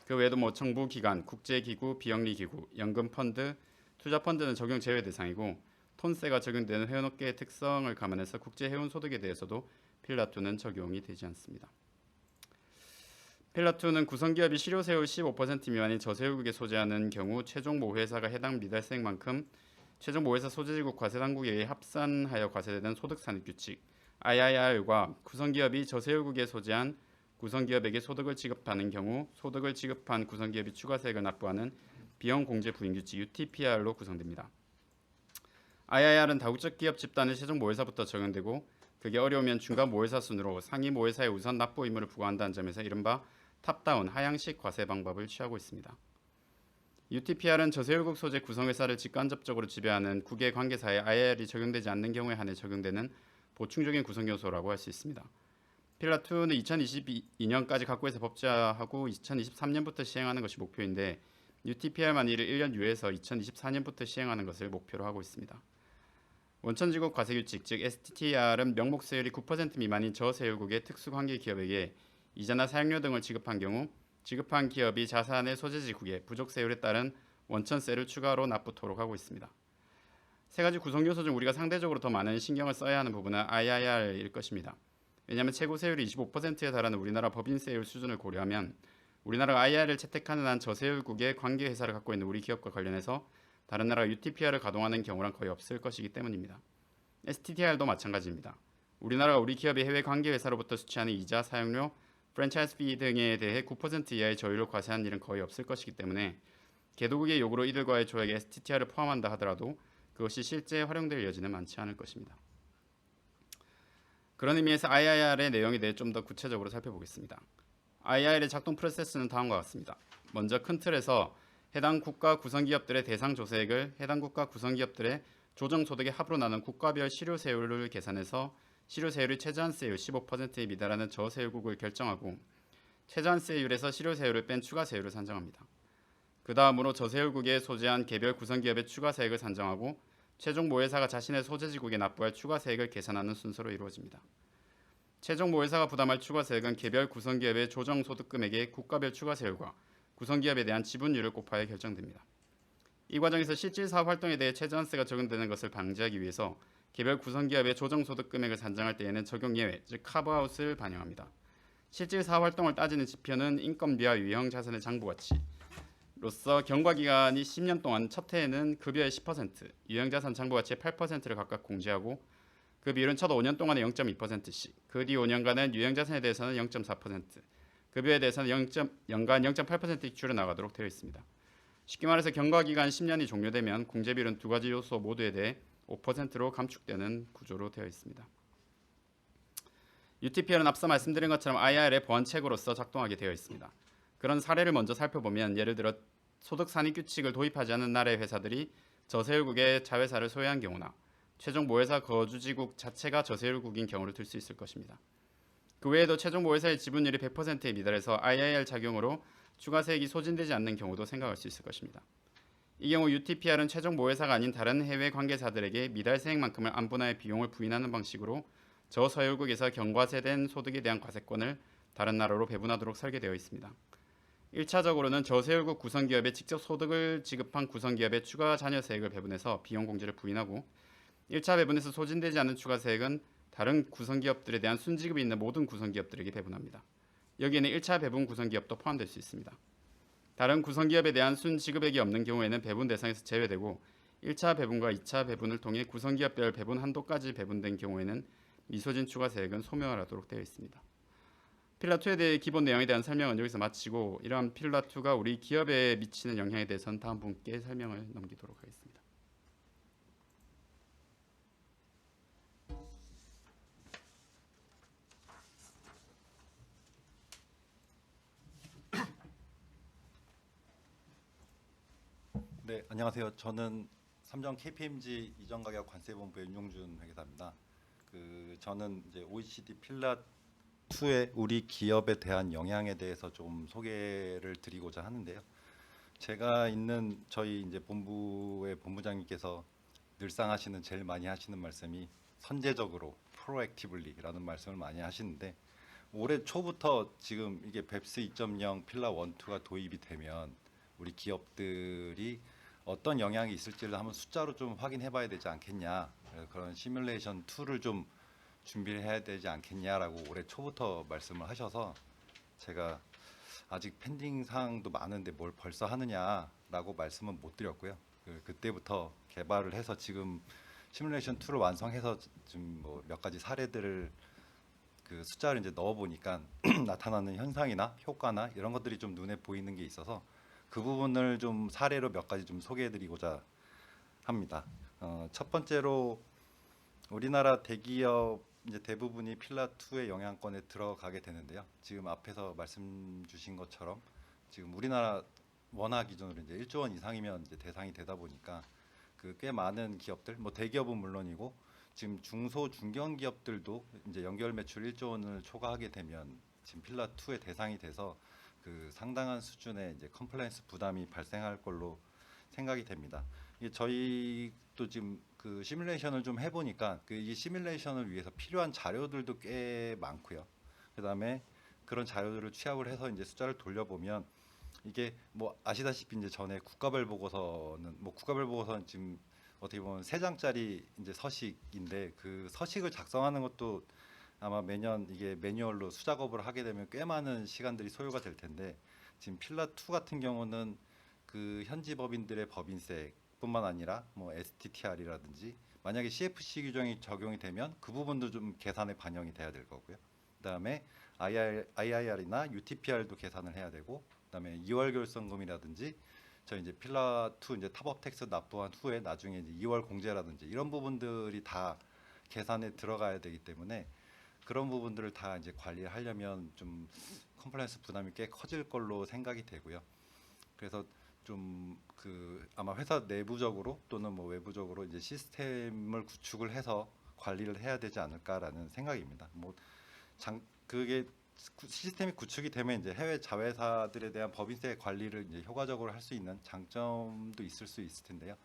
그 외에도 뭐 정부 기관, 국제기구, 비영리기구, 연금펀드, 투자펀드는 적용 제외 대상이고 톤세가 적용되는 회원업계의 특성을 감안해서 국제 해운 소득에 대해서도 필라2는 적용이 되지 않습니다. 필라2는 구성기업이 실효세율 15% 미만인 저세율국에 소재하는 경우 최종 모회사가 해당 미달세액만큼 최종 모회사 소재지국 과세당국에 의해 합산하여 과세되는 소득산입규칙 IIR과 구성기업이 저세율국에 소재한 구성기업에게 소득을 지급하는 경우 소득을 지급한 구성기업이 추가세액을 납부하는 비용공제부인규칙 UTPR로 구성됩니다. IIR은 다국적 기업 집단의 최종 모회사부터 적용되고 그게 어려우면 중간 모회사 순으로 상위 모회사에 우선 납부 의무를 부과한다는 점에서 이른바 탑다운 하향식 과세 방법을 취하고 있습니다. UTPR은 저세율국 소재 구성회사를 직간접적으로 지배하는 국외 관계사에 IIR이 적용되지 않는 경우에 한해 적용되는 보충적인 구성 요소라고 할 수 있습니다. 필라2는 2022년까지 각국에서 법제화하고 2023년부터 시행하는 것이 목표인데 UTPR 만일을 1년 유예해서 2024년부터 시행하는 것을 목표로 하고 있습니다. 원천지국 과세규칙 즉 STTR은 명목세율이 9% 미만인 저세율국의 특수관계 기업에게 이자나 사용료 등을 지급한 경우 지급한 기업이 자산의 소재지국에 부족세율에 따른 원천세를 추가로 납부토록 하고 있습니다. 세 가지 구성 요소 중 우리가 상대적으로 더 많은 신경을 써야 하는 부분은 IIR일 것입니다. 왜냐하면 최고 세율이 25%에 달하는 우리나라 법인세율 수준을 고려하면 우리나라가 IIR을 채택하는 한 저세율국의 관계회사를 갖고 있는 우리 기업과 관련해서 다른 나라가 UTPR을 가동하는 경우란 거의 없을 것이기 때문입니다. STTR도 마찬가지입니다. 우리나라가 우리 기업의 해외 관계회사로부터 수취하는 이자, 사용료, 프랜차이즈 피 등에 대해 9% 이하의 저율로 과세한 일은 거의 없을 것이기 때문에 개도국의 요구로 이들과의 조약에 STTR을 포함한다 하더라도 그것이 실제 활용될 여지는 많지 않을 것입니다. 그런 의미에서 IIR의 내용에 대해 좀 더 구체적으로 살펴보겠습니다. IIR의 작동 프로세스는 다음과 같습니다. 먼저 큰 틀에서 해당 국가 구성기업들의 대상 조세액을 해당 국가 구성기업들의 조정소득의 합으로 나눈 국가별 실효세율을 계산해서 실효세율이 최저한세율 15%에 미달하는 저세율국을 결정하고 최저한세율에서 실효세율을 뺀 추가세율을 산정합니다. 그 다음으로 저세율국에 소재한 개별 구성기업의 추가세액을 산정하고 최종 모회사가 자신의 소재지국에 납부할 추가세액을 계산하는 순서로 이루어집니다. 최종 모회사가 부담할 추가세액은 개별 구성기업의 조정소득금액의 국가별 추가세율과 구성기업에 대한 지분율을 곱하여 결정됩니다. 이 과정에서 실질 사업 활동에 대해 최저한세가 적용되는 것을 방지하기 위해서 개별 구성기업의 조정소득금액을 산정할 때에는 적용 예외, 즉 카브아웃을 반영합니다. 실질 사업 활동을 따지는 지표는 인건비와 유형 자산의 장부가치, 로서 경과기간이 10년 동안 첫 해에는 급여의 10%, 유형자산 장부가치의 8%를 각각 공제하고 그 비율은 첫 5년 동안에 0.2%씩, 그 뒤 5년간은 유형자산에 대해서는 0.4%, 급여에 대해서는 연간 0.8%씩 줄여나가도록 되어 있습니다. 쉽게 말해서 경과기간 10년이 종료되면 공제비율은 두 가지 요소 모두에 대해 5%로 감축되는 구조로 되어 있습니다. UTPR은 앞서 말씀드린 것처럼 IR의 보완책으로서 작동하게 되어 있습니다. 그런 사례를 먼저 살펴보면 예를 들어 소득 산입 규칙을 도입하지 않은 나라의 회사들이 저세율국의 자회사를 소유한 경우나 최종 모회사 거주지국 자체가 저세율국인 경우를 들 수 있을 것입니다. 그 외에도 최종 모회사의 지분율이 100%에 미달해서 IIR 작용으로 추가세액이 소진되지 않는 경우도 생각할 수 있을 것입니다. 이 경우 UTPR은 최종 모회사가 아닌 다른 해외 관계사들에게 미달세액만큼을 안분할 비용을 부인하는 방식으로 저서율국에서 경과세된 소득에 대한 과세권을 다른 나라로 배분하도록 설계되어 있습니다. 1차적으로는 저세율국 구성기업에 직접 소득을 지급한 구성기업의 추가 잔여세액을 배분해서 비용 공제를 부인하고 1차 배분에서 소진되지 않은 추가세액은 다른 구성기업들에 대한 순지급이 있는 모든 구성기업들에게 배분합니다. 여기에는 1차 배분 구성기업도 포함될 수 있습니다. 다른 구성기업에 대한 순지급액이 없는 경우에는 배분 대상에서 제외되고 1차 배분과 2차 배분을 통해 구성기업별 배분 한도까지 배분된 경우에는 미소진 추가세액은 소멸하도록 되어 있습니다. 필라2에 대해 기본 내용에 대한 설명은 여기서 마치고 이러한 필라2가 우리 기업에 미치는 영향에 대해서는 다음 분께 설명을 넘기도록 하겠습니다. 네, 안녕하세요. 저는 삼정 KPMG 이전가격 관세본부의 윤용준 회계사입니다. 저는 이제 OECD 필라2의 우리 기업에 대한 영향에 대해서 좀 소개를 드리고자 하는데요. 제가 있는 저희 이제 본부의 본부장님께서 늘상 하시는 제일 많이 하시는 말씀이 선제적으로 proactively라는 말씀을 많이 하시는데 올해 초부터 지금 이게 뱁스 2.0 필라 1, 2가 도입이 되면 우리 기업들이 어떤 영향이 있을지를 한번 숫자로 좀 확인해 봐야 되지 않겠냐. 그런 시뮬레이션 툴을 좀 준비를 해야 되지 않겠냐라고 올해 초부터 말씀을 하셔서 제가 아직 펜딩 사항도 많은데 뭘 벌써 하느냐라고 말씀은 못 드렸고요. 그때부터 개발을 해서 지금 시뮬레이션 툴을 완성해서 지금 뭐 몇 가지 사례들을 그 숫자를 이제 넣어 보니까 나타나는 현상이나 효과나 이런 것들이 좀 눈에 보이는 게 있어서 그 부분을 좀 사례로 몇 가지 좀 소개해드리고자 합니다. 첫 번째로 우리나라 대기업 이제 대부분이 필라2의 영향권에 들어가게 되는데요. 지금 앞에서 말씀 주신 것처럼 지금 우리나라 원화 기준으로 이제 1조 원 이상이면 이제 대상이 되다 보니까 그 꽤 많은 기업들, 뭐 대기업은 물론이고 지금 중소 중견 기업들도 이제 연결 매출 1조 원을 초과하게 되면 지금 필라2의 대상이 돼서 그 상당한 수준의 이제 컴플라이언스 부담이 발생할 걸로 생각이 됩니다. 이게 저희도 지금 그 시뮬레이션을 좀 해보니까 그 이 시뮬레이션을 위해서 필요한 자료들도 꽤 많고요. 그다음에 그런 자료들을 취합을 해서 이제 숫자를 돌려보면 이게 뭐 아시다시피 이제 전에 국가별 보고서는 지금 어떻게 보면 3장짜리 이제 서식인데 그 서식을 작성하는 것도 아마 매년 이게 매뉴얼로 수작업을 하게 되면 꽤 많은 시간들이 소요가 될 텐데 지금 필라2 같은 경우는 그 현지 법인들의 법인세뿐만 아니라 뭐 STTR이라든지 만약에 CFC 규정이 적용이 되면 그 부분도 좀 계산에 반영이 돼야 될 거고요. 그다음에 IIR이나 UTPR도 계산을 해야 되고 그다음에 2월 결성금이라든지 저 이제 필라2 이제 탑업 텍스 납부한 후에 나중에 이제 2월 공제라든지 이런 부분들이 다 계산에 들어가야 되기 때문에 그런 부분들을 다 이제 관리하려면 좀 컴플라이언스 부담이 꽤 커질 걸로 생각이 되고요. 그래서 좀 그 아마 회사 내부적으로 또는 뭐 외부적으로 이제 시스템을 구축을 해서 관리를 해야 되지 않을까라는 생각입니다. 그게 시스템이 구축이 되면 이제 해외 자회사들에 대한 법인세 관리를 이제 효과적으로 할 수 있는 장점도 있을 수 있을 텐데요.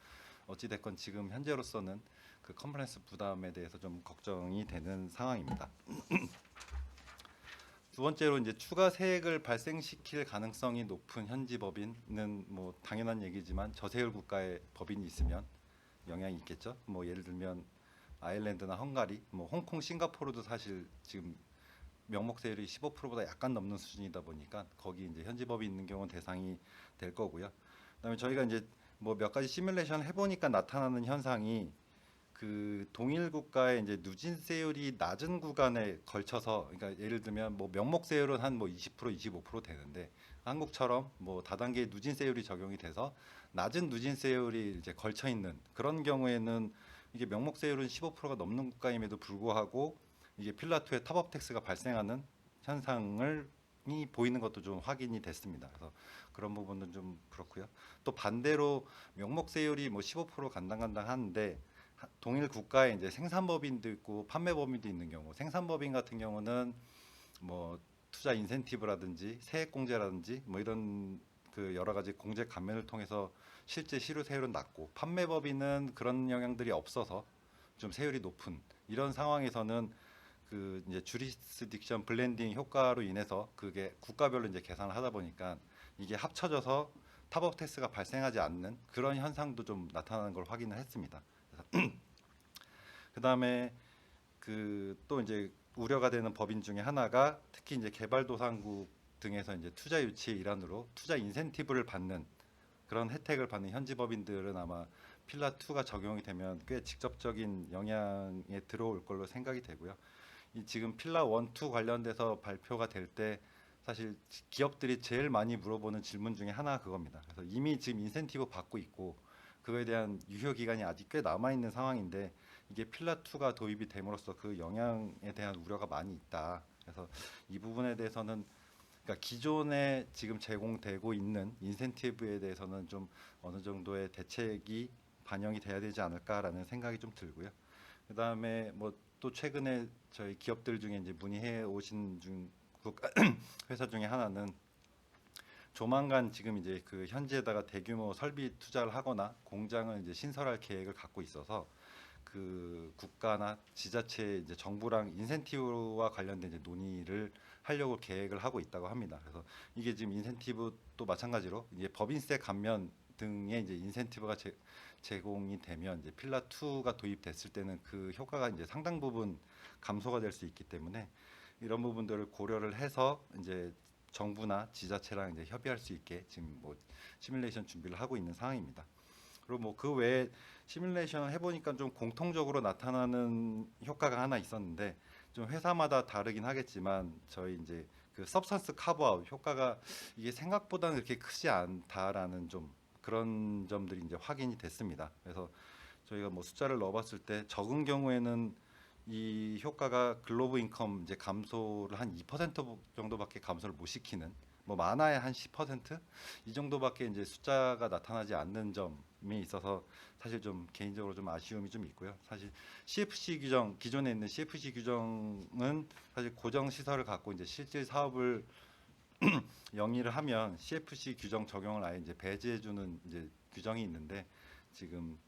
어찌 됐건 지금 현재로서는 그 컴플라이언스 부담에 대해서 좀 걱정이 되는 상황입니다. 두 번째로 이제 추가 세액을 발생시킬 가능성이 높은 현지 법인은 뭐 당연한 얘기지만 저세율 국가의 법인이 있으면 영향이 있겠죠. 뭐 예를 들면 아일랜드나 헝가리, 뭐 홍콩, 싱가포르도 사실 지금 명목세율이 15%보다 약간 넘는 수준이다 보니까 거기 이제 현지 법인 있는 경우는 대상이 될 거고요. 그다음에 저희가 이제 뭐 몇 가지 시뮬레이션 해보니까 나타나는 현상이 그 동일 국가의 이제 누진세율이 낮은 구간에 걸쳐서, 그러니까 예를 들면 뭐 명목세율은 한 뭐 20%, 25% 되는데 한국처럼 뭐 다단계 누진세율이 적용이 돼서 낮은 누진세율이 이제 걸쳐 있는 그런 경우에는 이게 명목세율은 15%가 넘는 국가임에도 불구하고 이게 필라2의 탑업 텍스가 발생하는 현상을 이 보이는 것도 좀 확인이 됐습니다. 그래서 그런 부분은 좀 그렇고요. 또 반대로 명목세율이 뭐 15% 간당간당 하는데 동일 국가에 이제 생산법인도 있고 판매법인도 있는 경우, 생산법인 같은 경우는 뭐 투자 인센티브라든지 세액공제라든지 뭐 이런 그 여러 가지 공제 감면을 통해서 실제 실효세율은 낮고, 판매법인은 그런 영향들이 없어서 좀 세율이 높은 이런 상황에서는 그 이제 주리스딕션 블렌딩 효과로 인해서 그게 국가별로 이제 계산을 하다 보니까 이게 합쳐져서 탑업 텍스가 발생하지 않는 그런 현상도 좀 나타나는 걸 확인을 했습니다. 그다음에 그 또 이제 우려가 되는 법인 중에 하나가 특히 이제 개발도상국 등에서 이제 투자 유치의 일환으로 투자 인센티브를 받는 그런 혜택을 받는 현지 법인들은 아마 필라2가 적용이 되면 꽤 직접적인 영향에 들어올 걸로 생각이 되고요. 이 지금 필라1, 2 관련돼서 발표가 될 때 사실 기업들이 제일 많이 물어보는 질문 중에 하나가 그겁니다. 그래서 이미 지금 인센티브 받고 있고 그거에 대한 유효 기간이 아직 꽤 남아 있는 상황인데 이게 필라2가 도입이 됨으로써 그 영향에 대한 우려가 많이 있다. 그래서 이 부분에 대해서는 그러니까 기존에 지금 제공되고 있는 인센티브에 대해서는 좀 어느 정도의 대책이 반영이 돼야 되지 않을까라는 생각이 좀 들고요. 그다음에 뭐 또 최근에 저희 기업들 중에 이제 문의해 오신 회사 중에 하나는 조만간 지금 이제 그 현지에다가 대규모 설비 투자를 하거나 공장을 이제 신설할 계획을 갖고 있어서 그 국가나 지자체 이제 정부랑 인센티브와 관련된 이제 논의를 하려고 계획을 하고 있다고 합니다. 그래서 이게 지금 인센티브도 마찬가지로 이제 법인세 감면 등의 이제 인센티브가 제공이 되면 이제 필라2가 도입됐을 때는 그 효과가 이제 상당 부분 감소가 될 수 있기 때문에 이런 부분들을 고려를 해서 이제 정부나 지자체랑 이제 협의할 수 있게 지금 뭐 시뮬레이션 준비를 하고 있는 상황입니다. 그리고 뭐 그 외에 시뮬레이션을 해보니까 좀 공통적으로 나타나는 효과가 하나 있었는데 좀 회사마다 다르긴 하겠지만 저희 이제 그 서브스턴스 카브아웃 효과가 이게 생각보다는 그렇게 크지 않다라는 좀 그런 점들이 이제 확인이 됐습니다. 그래서 저희가 뭐 숫자를 넣어봤을 때 적은 경우에는 이 효과가 글로벌 인컴 이제 감소를 한 2% 정도밖에 감소를 못 시키는, 뭐 많아야 한 10% 이 정도밖에 이제 숫자가 나타나지 않는 점이 있어서 사실 좀 개인적으로 좀 아쉬움이 좀 있고요. 사실 CFC 규정, 기존에 있는 CFC 규정은 사실 고정 시설을 갖고 이제 실질 사업을 영위를 하면 CFC 규정 적용을 아예 이제 배제해주는 이제 규정이 있는데 지금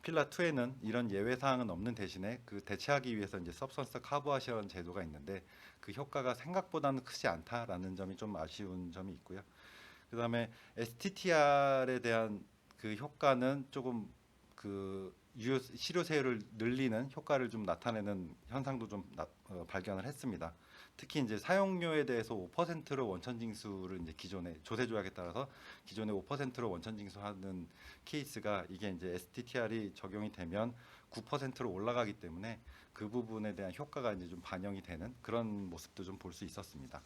필라2에는 이런 예외 사항은 없는 대신에 그 대체하기 위해서 이제 서브스턴스 카브아웃이라는 제도가 있는데 그 효과가 생각보다는 크지 않다라는 점이 좀 아쉬운 점이 있고요. 그다음에 STTR에 대한 그 효과는 조금 그 실효세율을 늘리는 효과를 좀 나타내는 현상도 좀 발견을 했습니다. 특히 이제 사용료에 대해서 5%로 원천징수를 이제 기존의 조세 조약에 따라서 기존에 5%로 원천징수하는 케이스가 이게 이제 STTR이 적용이 되면 9%로 올라가기 때문에 그 부분에 대한 효과가 이제 좀 반영이 되는 그런 모습도 좀 볼 수 있었습니다.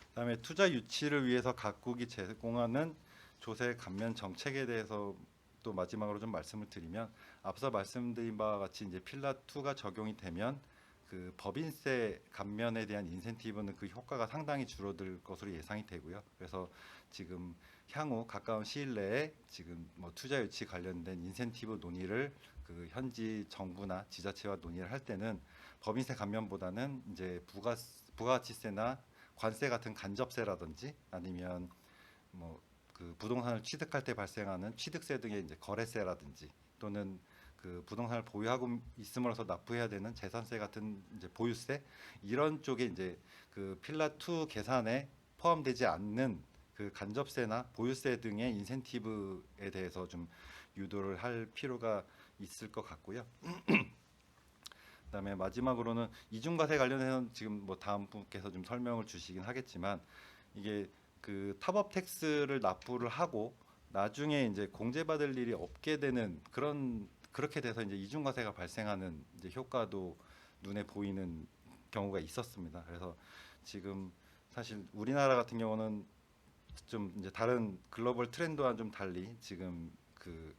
그다음에 투자 유치를 위해서 각국이 제공하는 조세 감면 정책에 대해서 또 마지막으로 좀 말씀을 드리면 앞서 말씀드린 바와 같이 이제 필라2가 적용이 되면 그 법인세 감면에 대한 인센티브는 그 효과가 상당히 줄어들 것으로 예상이 되고요. 그래서 지금 향후 가까운 시일 내에 지금 뭐 투자 유치 관련된 인센티브 논의를 그 현지 정부나 지자체와 논의를 할 때는 법인세 감면보다는 이제 부가가치세나 관세 같은 간접세라든지 아니면 뭐 그 부동산을 취득할 때 발생하는 취득세 등의 이제 거래세라든지 또는 그 부동산을 보유하고 있음으로써 납부해야 되는 재산세 같은 이제 보유세 이런 쪽에 이제 그 필라2 계산에 포함되지 않는 그 간접세나 보유세 등의 인센티브에 대해서 좀 유도를 할 필요가 있을 것 같고요. 그다음에 마지막으로는 이중과세 관련해서는 지금 뭐 다음 분께서 좀 설명을 주시긴 하겠지만 이게 그 탑업 텍스를 납부를 하고 나중에 이제 공제받을 일이 없게 되는 그런 그렇게 돼서 이제 이중과세가 발생하는 이제 효과도 눈에 보이는 경우가 있었습니다. 그래서 지금 사실 우리나라 같은 경우는 좀 이제 다른 글로벌 트렌드와 좀 달리 지금 그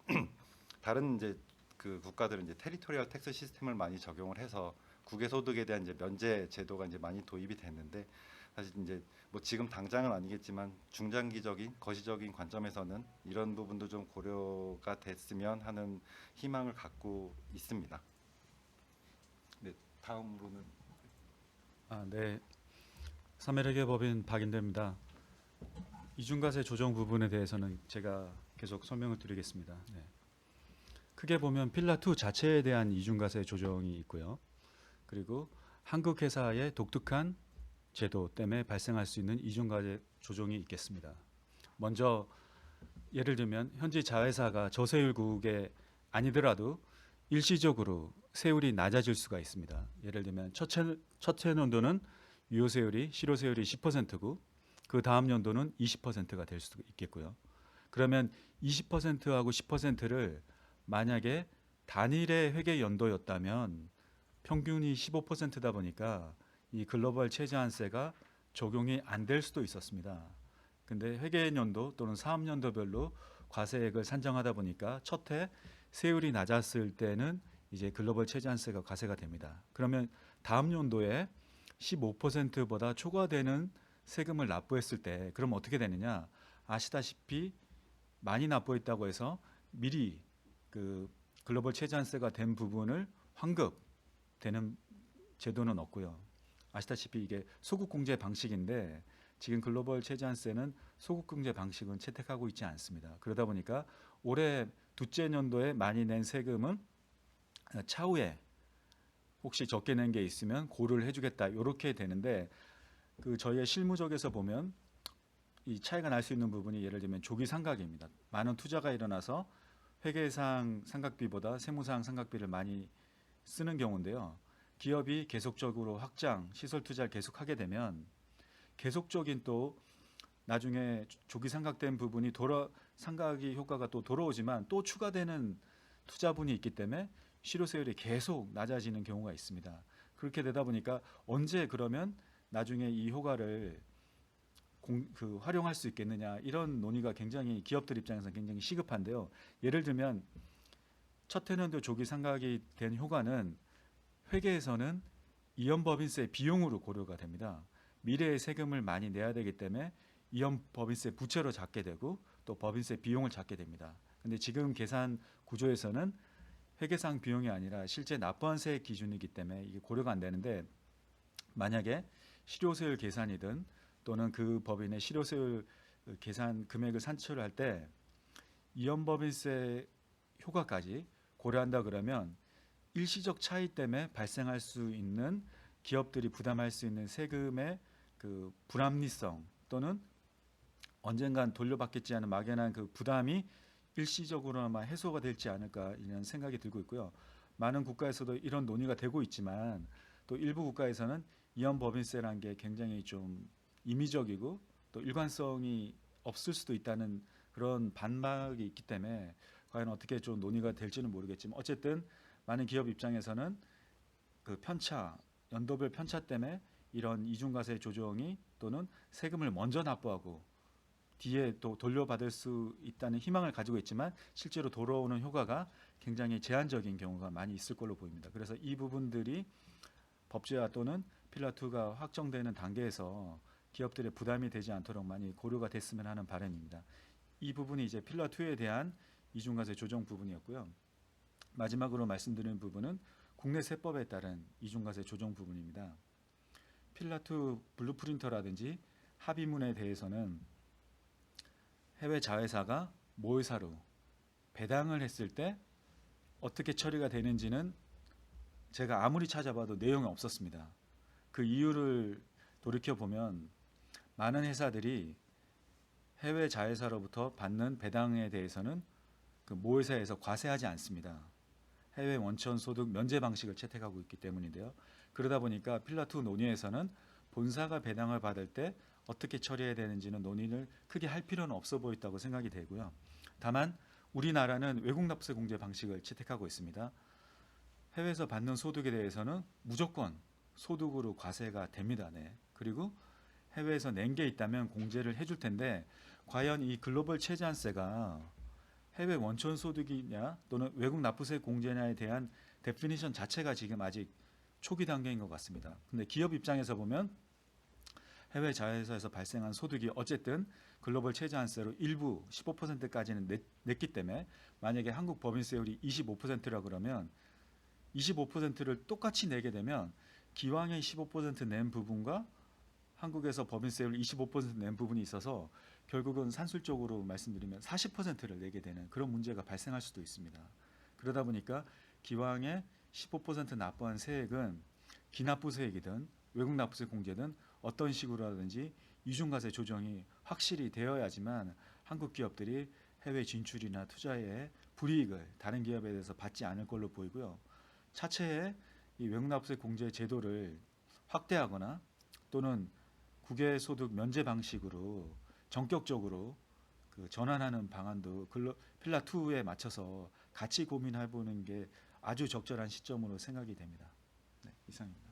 다른 이제 그 국가들은 이제 테리토리얼 텍스 시스템을 많이 적용을 해서 국외소득에 대한 이제 면제 제도가 이제 많이 도입이 됐는데 사실 이제 뭐 지금 당장은 아니겠지만 중장기적인 거시적인 관점에서는 이런 부분도 좀 고려가 됐으면 하는 희망을 갖고 있습니다. 네, 다음으로는 네. 사매력의 법인 박인대입니다. 이중과세 조정 부분에 대해서는 제가 계속 설명을 드리겠습니다. 네. 크게 보면 필라2 자체에 대한 이중과세 조정이 있고요. 그리고 한국 회사의 독특한 제도 때문에 발생할 수 있는 이중과세 조정이 있겠습니다. 먼저 예를 들면 현재 자회사가 저세율국에 아니더라도 일시적으로 세율이 낮아질 수가 있습니다. 예를 들면 첫 해년도는 유효세율이 실효세율이 10%고 그 다음 연도는 20%가 될 수도 있겠고요. 그러면 20%하고 10%를 만약에 단일의 회계 연도였다면 평균이 15%다 보니까 이 글로벌 최저한세가 적용이 안 될 수도 있었습니다. 근데 회계 연도 또는 사업연도별로 과세액을 산정하다 보니까 첫 해 세율이 낮았을 때는 이제 글로벌 최저한세가 과세가 됩니다. 그러면 다음 연도에 15%보다 초과되는 세금을 납부했을 때 그럼 어떻게 되느냐? 아시다시피 많이 납부했다고 해서 미리 그 글로벌 최저한세가 된 부분을 환급되는 제도는 없고요. 아시다시피 이게 소국공제 방식인데 지금 글로벌 최저한세는 소국공제 방식은 채택하고 있지 않습니다. 그러다 보니까 올해 둘째 년도에 많이 낸 세금은 차후에 혹시 적게 낸 게 있으면 고를 해주겠다 이렇게 되는데 그 저희의 실무적에서 보면 이 차이가 날 수 있는 부분이 예를 들면 조기 상각입니다. 많은 투자가 일어나서 회계상 상각비보다 세무상 상각비를 많이 쓰는 경우인데요. 기업이 계속적으로 확장, 시설 투자를 계속하게 되면 계속적인 또 나중에 조기 상각된 부분이 상각이 효과가 또 돌아오지만 또 추가되는 투자분이 있기 때문에 실효세율이 계속 낮아지는 경우가 있습니다. 그렇게 되다 보니까 언제 그러면 나중에 이 효과를 활용할 수 있겠느냐 이런 논의가 굉장히 기업들 입장에서 굉장히 시급한데요. 예를 들면 첫 해년도 조기 상각이 된 효과는 회계에서는 이연법인세 비용으로 고려가 됩니다. 미래의 세금을 많이 내야 되기 때문에 이연법인세 부채로 잡게 되고 또 법인세 비용을 잡게 됩니다. 근데 지금 계산 구조에서는 회계상 비용이 아니라 실제 납부한 세 기준이기 때문에 이게 고려가 안 되는데 만약에 실효세율 계산이든 또는 그 법인의 실효세율 계산 금액을 산출할 때 이연법인세 효과까지 고려한다 그러면 일시적 차이 때문에 발생할 수 있는 기업들이 부담할 수 있는 세금의 그 불합리성 또는 언젠간 돌려받겠지 않은 막연한 그 부담이 일시적으로나마 해소가 될지 않을까 이런 생각이 들고 있고요. 많은 국가에서도 이런 논의가 되고 있지만 또 일부 국가에서는 이연법인세라는 게 굉장히 좀 임의적이고 또 일관성이 없을 수도 있다는 그런 반박이 있기 때문에 과연 어떻게 좀 논의가 될지는 모르겠지만 어쨌든 많은 기업 입장에서는 그 편차, 연도별 편차 때문에 이런 이중과세 조정이 또는 세금을 먼저 납부하고 뒤에 또 돌려받을 수 있다는 희망을 가지고 있지만 실제로 돌아오는 효과가 굉장히 제한적인 경우가 많이 있을 걸로 보입니다. 그래서 이 부분들이 법제화 또는 필라2가 확정되는 단계에서 기업들의 부담이 되지 않도록 많이 고려가 됐으면 하는 바람입니다. 이 부분이 이제 필라2에 대한 이중과세 조정 부분이었고요. 마지막으로 말씀드리는 부분은 국내 세법에 따른 이중과세 조정 부분입니다. 필라2 블루프린터라든지 합의문에 대해서는 해외 자회사가 모회사로 배당을 했을 때 어떻게 처리가 되는지는 제가 아무리 찾아봐도 내용이 없었습니다. 그 이유를 돌이켜보면 많은 회사들이 해외 자회사로부터 받는 배당에 대해서는 그 모회사에서 과세하지 않습니다. 해외 원천 소득 면제 방식을 채택하고 있기 때문인데요. 그러다 보니까 필라2 논의에서는 본사가 배당을 받을 때 어떻게 처리해야 되는지는 논의를 크게 할 필요는 없어 보였다고 생각이 되고요. 다만 우리나라는 외국 납세 공제 방식을 채택하고 있습니다. 해외에서 받는 소득에 대해서는 무조건 소득으로 과세가 됩니다. 네. 그리고 해외에서 낸 게 있다면 공제를 해줄 텐데 과연 이 글로벌 최저한세가 해외 원천 소득이냐 또는 외국 납부세 공제냐에 대한 데피니션 자체가 지금 아직 초기 단계인 것 같습니다. 근데 기업 입장에서 보면 해외 자회사에서 발생한 소득이 어쨌든 글로벌 최저한세로 일부 15%까지는 냈기 때문에 만약에 한국 법인세율이 25%라 그러면 25%를 똑같이 내게 되면 기왕에 15%낸 부분과 한국에서 법인세율 25%낸 부분이 있어서 결국은 산술적으로 말씀드리면 40%를 내게 되는 그런 문제가 발생할 수도 있습니다. 그러다 보니까 기왕에 15% 납부한 세액은 기납부세액이든 외국 납부세 공제든 어떤 식으로라든지 이중과세 조정이 확실히 되어야지만 한국 기업들이 해외 진출이나 투자에 불이익을 다른 기업에 대해서 받지 않을 걸로 보이고요. 차체에 이 외국 납부세 공제 제도를 확대하거나 또는 국외소득 면제 방식으로 전격적으로 그 전환하는 방안도 필라 2에 맞춰서 같이 고민해 보는 게 아주 적절한 시점으로 생각이 됩니다. 네, 이상입니다.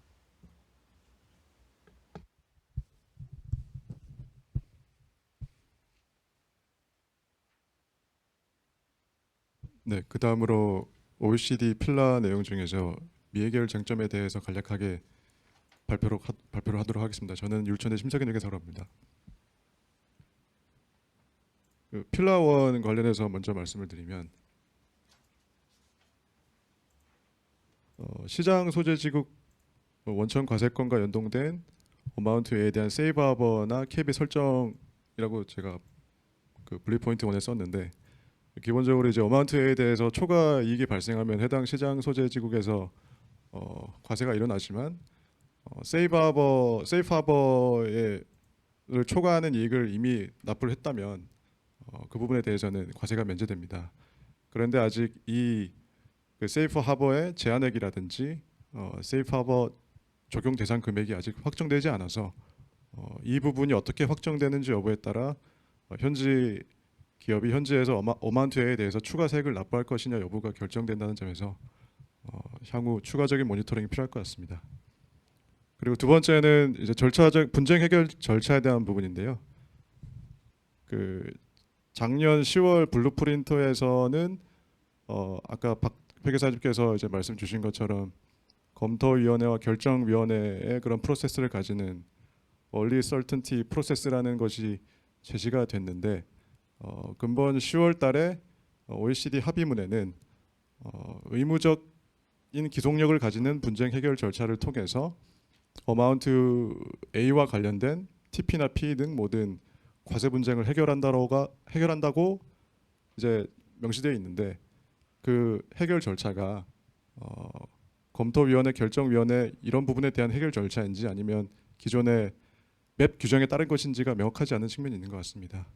네, 그 다음으로 OECD 필라 내용 중에서 미해결 쟁점에 대해서 간략하게 발표를 하도록 하겠습니다. 저는 율천의 심석인 회계사로 합니다. 그 필라1 관련해서 먼저 말씀을 드리면 시장 소재지국 원천 과세권과 연동된 어마운트에 대한 세이브 하버나 캡의 설정이라고 제가 그 블리 포인트 1에 썼는데 기본적으로 이제 어마운트에 대해서 초과 이익이 발생하면 해당 시장 소재지국에서 과세가 일어나지만 세이프 하버를 초과하는 이익을 이미 납부를 했다면 그 부분에 대해서는 과세가 면제됩니다. 그런데 아직 이 그 세이프 하버의 제한액이라든지 세이프 하버 적용 대상 금액이 아직 확정되지 않아서 이 부분이 어떻게 확정되는지 여부에 따라 현지 기업이 현지에서 어마운트에 대해서 추가 세액을 납부할 것이냐 여부가 결정된다는 점에서 향후 추가적인 모니터링이 필요할 것 같습니다. 그리고 두 번째는 이제 절차적 분쟁 해결 절차에 대한 부분인데요. 그 작년 10월 블루프린터에서는 아까 박 회계사님께서 이제 말씀 주신 것처럼 검토위원회와 결정위원회의 그런 프로세스를 가지는 Early Certainty 프로세스라는 것이 제시가 됐는데 근본 10월달에 OECD 합의문에는 의무적인 기속력을 가지는 분쟁 해결 절차를 통해서 어마운트 A와 관련된 TP나 P 등 모든 과세 분쟁을 해결한다고 이제 명시되어 있는데 그 해결 절차가 검토위원회, 결정위원회 이런 부분에 대한 해결 절차인지 아니면 기존의 맵 규정에 따른 것인지가 명확하지 않은 측면이 있는 것 같습니다.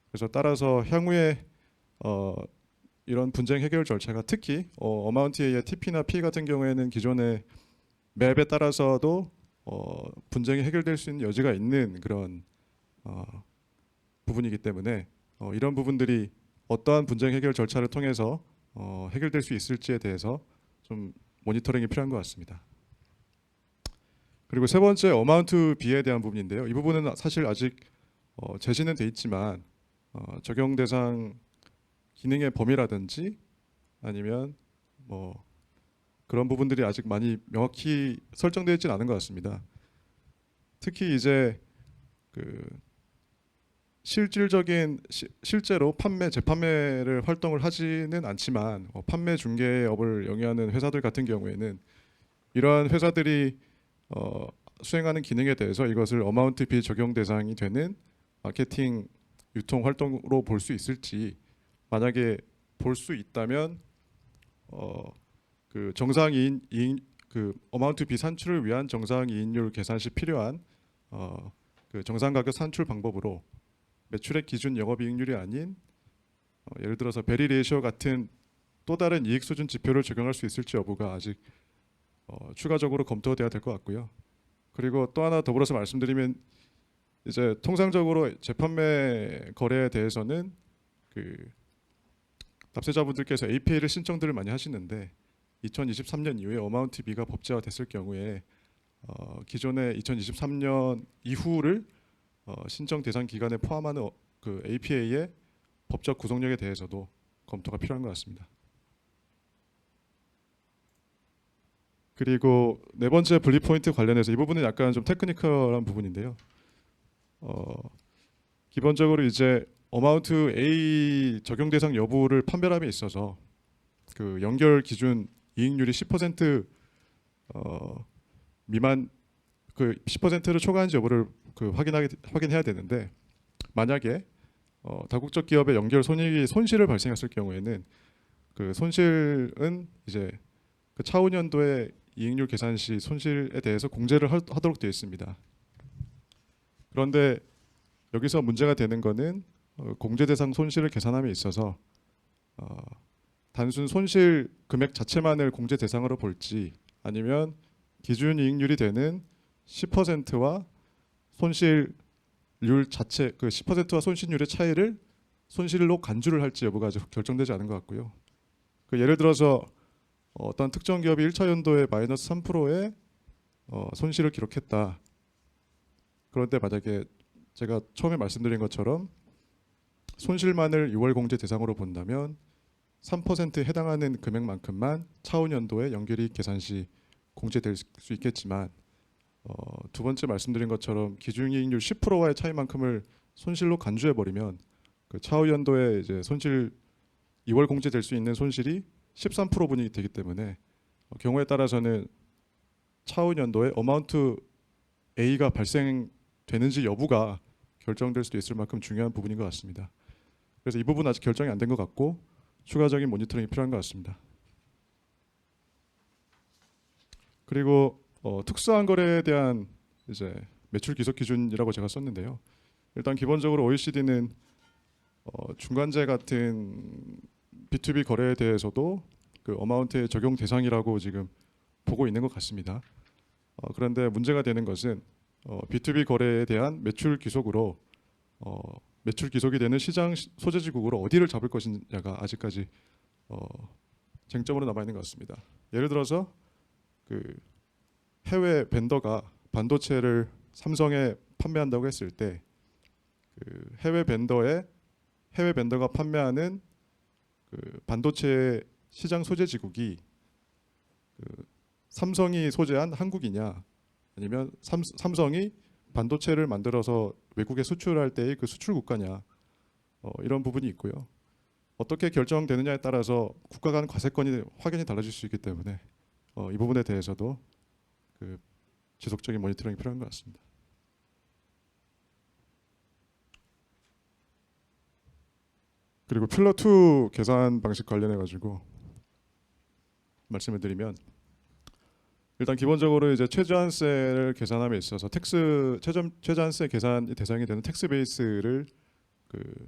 그래서 따라서 향후에 이런 분쟁 해결 절차가 특히 어마운트의 TP나 P 같은 경우에는 기존의 맵에 따라서도 분쟁이 해결될 수 있는 여지가 있는 그런 부분이기 때문에 이런 부분들이 어떠한 분쟁 해결 절차를 통해서 해결될 수 있을지에 대해서 좀 모니터링이 필요한 것 같습니다. 그리고 세 번째 어마운트 B에 대한 부분인데요. 이 부분은 사실 아직 제시는 돼 있지만 적용 대상 기능의 범위라든지 아니면 뭐 그런 부분들이 아직 많이 명확히 설정되어 있지는 않은 것 같습니다. 특히 이제 그 실제로 재판매를 활동을 하지는 않지만 판매 중개업을 영위하는 회사들 같은 경우에는 이러한 회사들이 수행하는 기능에 대해서 이것을 어마운트 B 적용 대상이 되는 마케팅 유통 활동으로 볼 수 있을지 만약에 볼 수 있다면 그 그 어마운트 B 산출을 위한 정상 이익률 계산 시 필요한 그 정상 가격 산출 방법으로 매출액 기준 영업이익률이 아닌 예를 들어서 베리 레이시오 같은 또 다른 이익 수준 지표를 적용할 수 있을지 여부가 아직 추가적으로 검토돼야 될 것 같고요. 그리고 또 하나 더불어서 말씀드리면 이제 통상적으로 재판매 거래에 대해서는 그 납세자분들께서 APA를 신청들을 많이 하시는데 2023년 이후에 어마운트 B가 법제화됐을 경우에 기존의 2023년 이후를 신청 대상 기간에 포함하는 그 APA의 법적 구속력에 대해서도 검토가 필요한 것 같습니다. 그리고 네 번째 분리 포인트 관련해서 이 부분은 약간 좀 테크니컬한 부분인데요. 기본적으로 이제 어마운트 A 적용 대상 여부를 판별함에 있어서 그 연결 기준 이익률이 10% 미만 그 10%를 초과한지 여부를 그 확인해야 되는데 만약에 다국적 기업의 연결 손익이 손실을 발생했을 경우에는 그 손실은 이제 그 차후 년도에 이익률 계산 시 손실에 대해서 공제를 하도록 되어 있습니다. 그런데 여기서 문제가 되는 거는 공제 대상 손실을 계산함에 있어서 단순 손실 금액 자체만을 공제 대상으로 볼지 아니면 기준 이익률이 되는 10%와 손실률 자체 그 10%와 손실률의 차이를 손실로 간주를 할지 여부가 아직 결정되지 않은 것 같고요. 그 예를 들어서 어떤 특정 기업이 1차 연도에 마이너스 3%의 손실을 기록했다. 그런데 만약에 제가 처음에 말씀드린 것처럼 손실만을 6월 공제 대상으로 본다면 3%에 해당하는 금액만큼만 차후 연도에 연결이익 계산 시 공제될 수 있겠지만 두 번째 말씀드린 것처럼 기준이익률 10%와의 차이만큼을 손실로 간주해 버리면 그 차후 연도에 이제 손실 2월 공제될 수 있는 손실이 13%분이 되기 때문에 경우에 따라서는 차후 연도에 어마운트 A가 발생되는지 여부가 결정될 수도 있을 만큼 중요한 부분인 것 같습니다. 그래서 이 부분 아직 결정이 안 된 것 같고 추가적인 모니터링이 필요한 것 같습니다. 그리고 특수한 거래에 대한 이제 매출 기속 기준이라고 제가 썼는데요. 일단 기본적으로 OECD는 중간재 같은 B2B 거래에 대해서도 그 어마운트의 적용 대상이라고 지금 보고 있는 것 같습니다. 그런데 문제가 되는 것은 B2B 거래에 대한 매출 기속으로 매출 기속이 되는 시장 소재지국으로 어디를 잡을 것이냐가 아직까지 쟁점으로 남아 있는 것 같습니다. 예를 들어서 그 해외 벤더가 반도체를 삼성에 판매한다고 했을 때 그 해외 벤더가 판매하는 그 반도체 시장 소재지국이 그 삼성이 소재한 한국이냐 아니면 삼성이 반도체를 만들어서 외국에 수출할 때의 그 수출 국가냐 이런 부분이 있고요. 어떻게 결정되느냐에 따라서 국가 간 과세권이 확연히 달라질 수 있기 때문에 이 부분에 대해서도 그 지속적인 모니터링이 필요한 것 같습니다. 그리고 필러 2 계산 방식 관련해 가지고 말씀을 드리면 일단 기본적으로 이제 최저한세를 계산함에 있어서 최저한세 계산이 대상이 되는 텍스 베이스를 그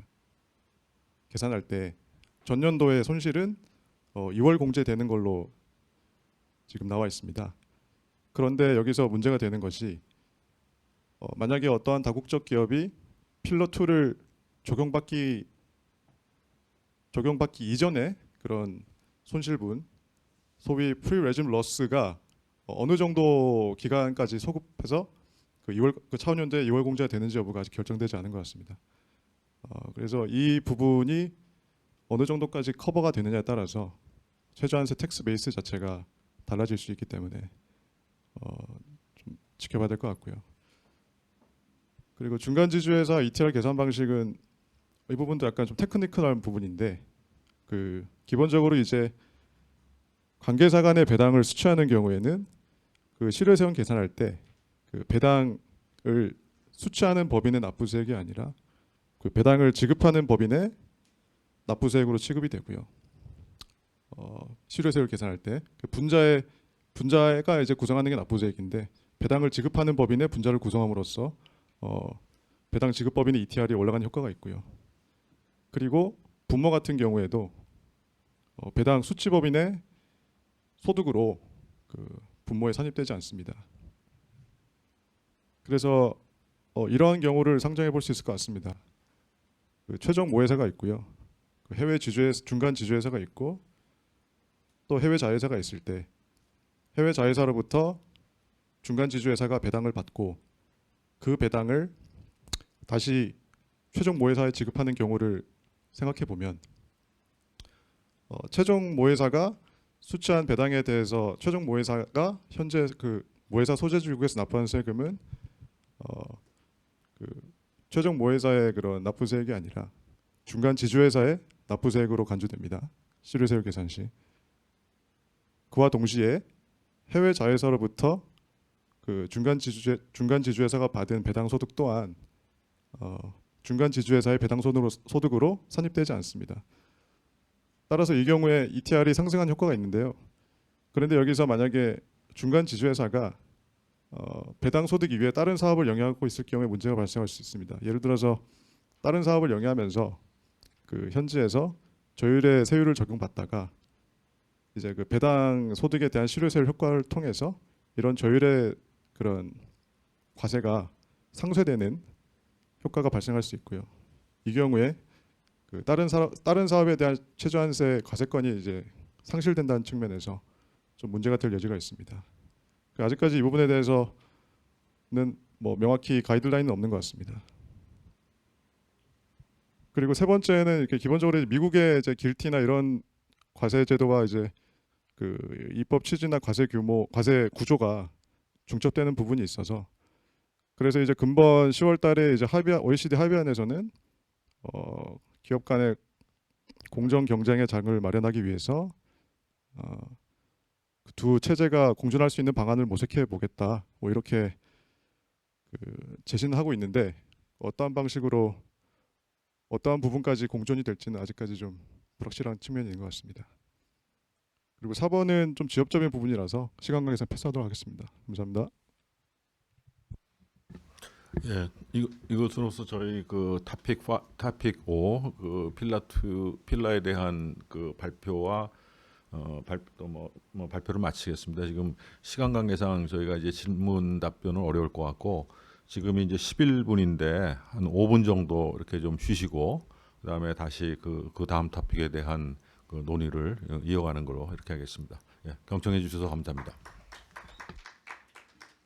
계산할 때 전년도의 손실은 2월 공제되는 걸로 지금 나와 있습니다. 그런데 여기서 문제가 되는 것이 만약에 어떠한 다국적 기업이 필러 2를 적용받기 이전에 그런 손실분 소위 프리레즘 러스가 어느 정도 기간까지 소급해서 그 차후 년도에 2월 공제가 되는지 여부가 아직 결정되지 않은 것 같습니다. 그래서 이 부분이 어느 정도까지 커버가 되느냐에 따라서 최저한세 텍스 베이스 자체가 달라질 수 있기 때문에 좀 지켜봐야 될 것 같고요. 그리고 중간지주회사 ETR 계산 방식은 이 부분도 약간 좀 테크니컬한 부분인데 그 기본적으로 이제 관계사 간의 배당을 수취하는 경우에는 그 실효세원 계산할 때 그 배당을 수취하는 법인의 납부세액이 아니라 그 배당을 지급하는 법인의 납부세액으로 취급이 되고요. 실효세율 계산할 때 그 분자가 이제 구성하는 게 납부세액인데 배당을 지급하는 법인의 분자를 구성함으로써 배당 지급 법인의 ETR이 올라가는 효과가 있고요. 그리고 분모 같은 경우에도 배당 수취 법인의 소득으로 그 분모에 산입되지 않습니다. 그래서 이러한 경우를 상정해 볼 수 있을 것 같습니다. 그 최종 모회사가 있고요. 그 해외 중간 지주회사가 있고 또 해외 자회사가 있을 때 해외 자회사로부터 중간 지주회사가 배당을 받고 그 배당을 다시 최종 모회사에 지급하는 경우를 생각해 보면 최종 모회사가 수취한 배당에 대해서 최종 모회사가 현재 그 모회사 소재지국에서 납부하는 세금은 그 최종 모회사의 그런 납부세액이 아니라 중간 지주회사의 납부세액으로 간주됩니다. 실효세율 계산 시. 그와 동시에 해외 자회사로부터 그 중간 지주회사가 받은 배당 소득 또한 중간 지주회사의 배당 소득으로 산입되지 않습니다. 따라서 이 경우에 ETR이 상승한 효과가 있는데요. 그런데 여기서 만약에 중간 지주회사가 배당 소득 이외에 다른 사업을 영위하고 있을 경우에 문제가 발생할 수 있습니다. 예를 들어서 다른 사업을 영위하면서 그 현지에서 조율의 세율을 적용받다가 이제 그 배당 소득에 대한 실효세율 효과를 통해서 이런 조율의 그런 과세가 상쇄되는 효과가 발생할 수 있고요. 이 경우에 그 다른 사업에 대한 최저한세 과세권이 이제 상실된다는 측면에서 좀 문제가 될 여지가 있습니다. 아직까지 이 부분에 대해서는 뭐 명확히 가이드라인은 없는 것 같습니다. 그리고 세 번째는 이렇게 기본적으로 미국의 이제 길티나 이런 과세 제도와 이제 그 입법 취지나 과세 규모, 과세 구조가 중첩되는 부분이 있어서 그래서 이제 금번 10월달에 이제 OECD 합의안에서는 기업 간의 공정 경쟁의 장을 마련하기 위해서 두 체제가 공존할 수 있는 방안을 모색해 보겠다. 뭐 이렇게 제시는 하고 있는데 어떠한 방식으로 어떠한 부분까지 공존이 될지는 아직까지 좀 불확실한 측면이 있는 것 같습니다. 그리고 4번은 좀 지엽적인 부분이라서 시간 관계상 패스하도록 하겠습니다. 감사합니다. 예, 이것으로서 저희 그 토픽 5, 그 필라에 대한 그 발표와 발표를 마치겠습니다. 지금 시간 관계상 저희가 이제 질문 답변은 어려울 것 같고 지금이 이제 11분인데 한 5분 정도 이렇게 좀 쉬시고 그다음에 다시 그 다음 토픽에 대한 그 논의를 이어가는 걸로 이렇게 하겠습니다. 예, 경청해 주셔서 감사합니다.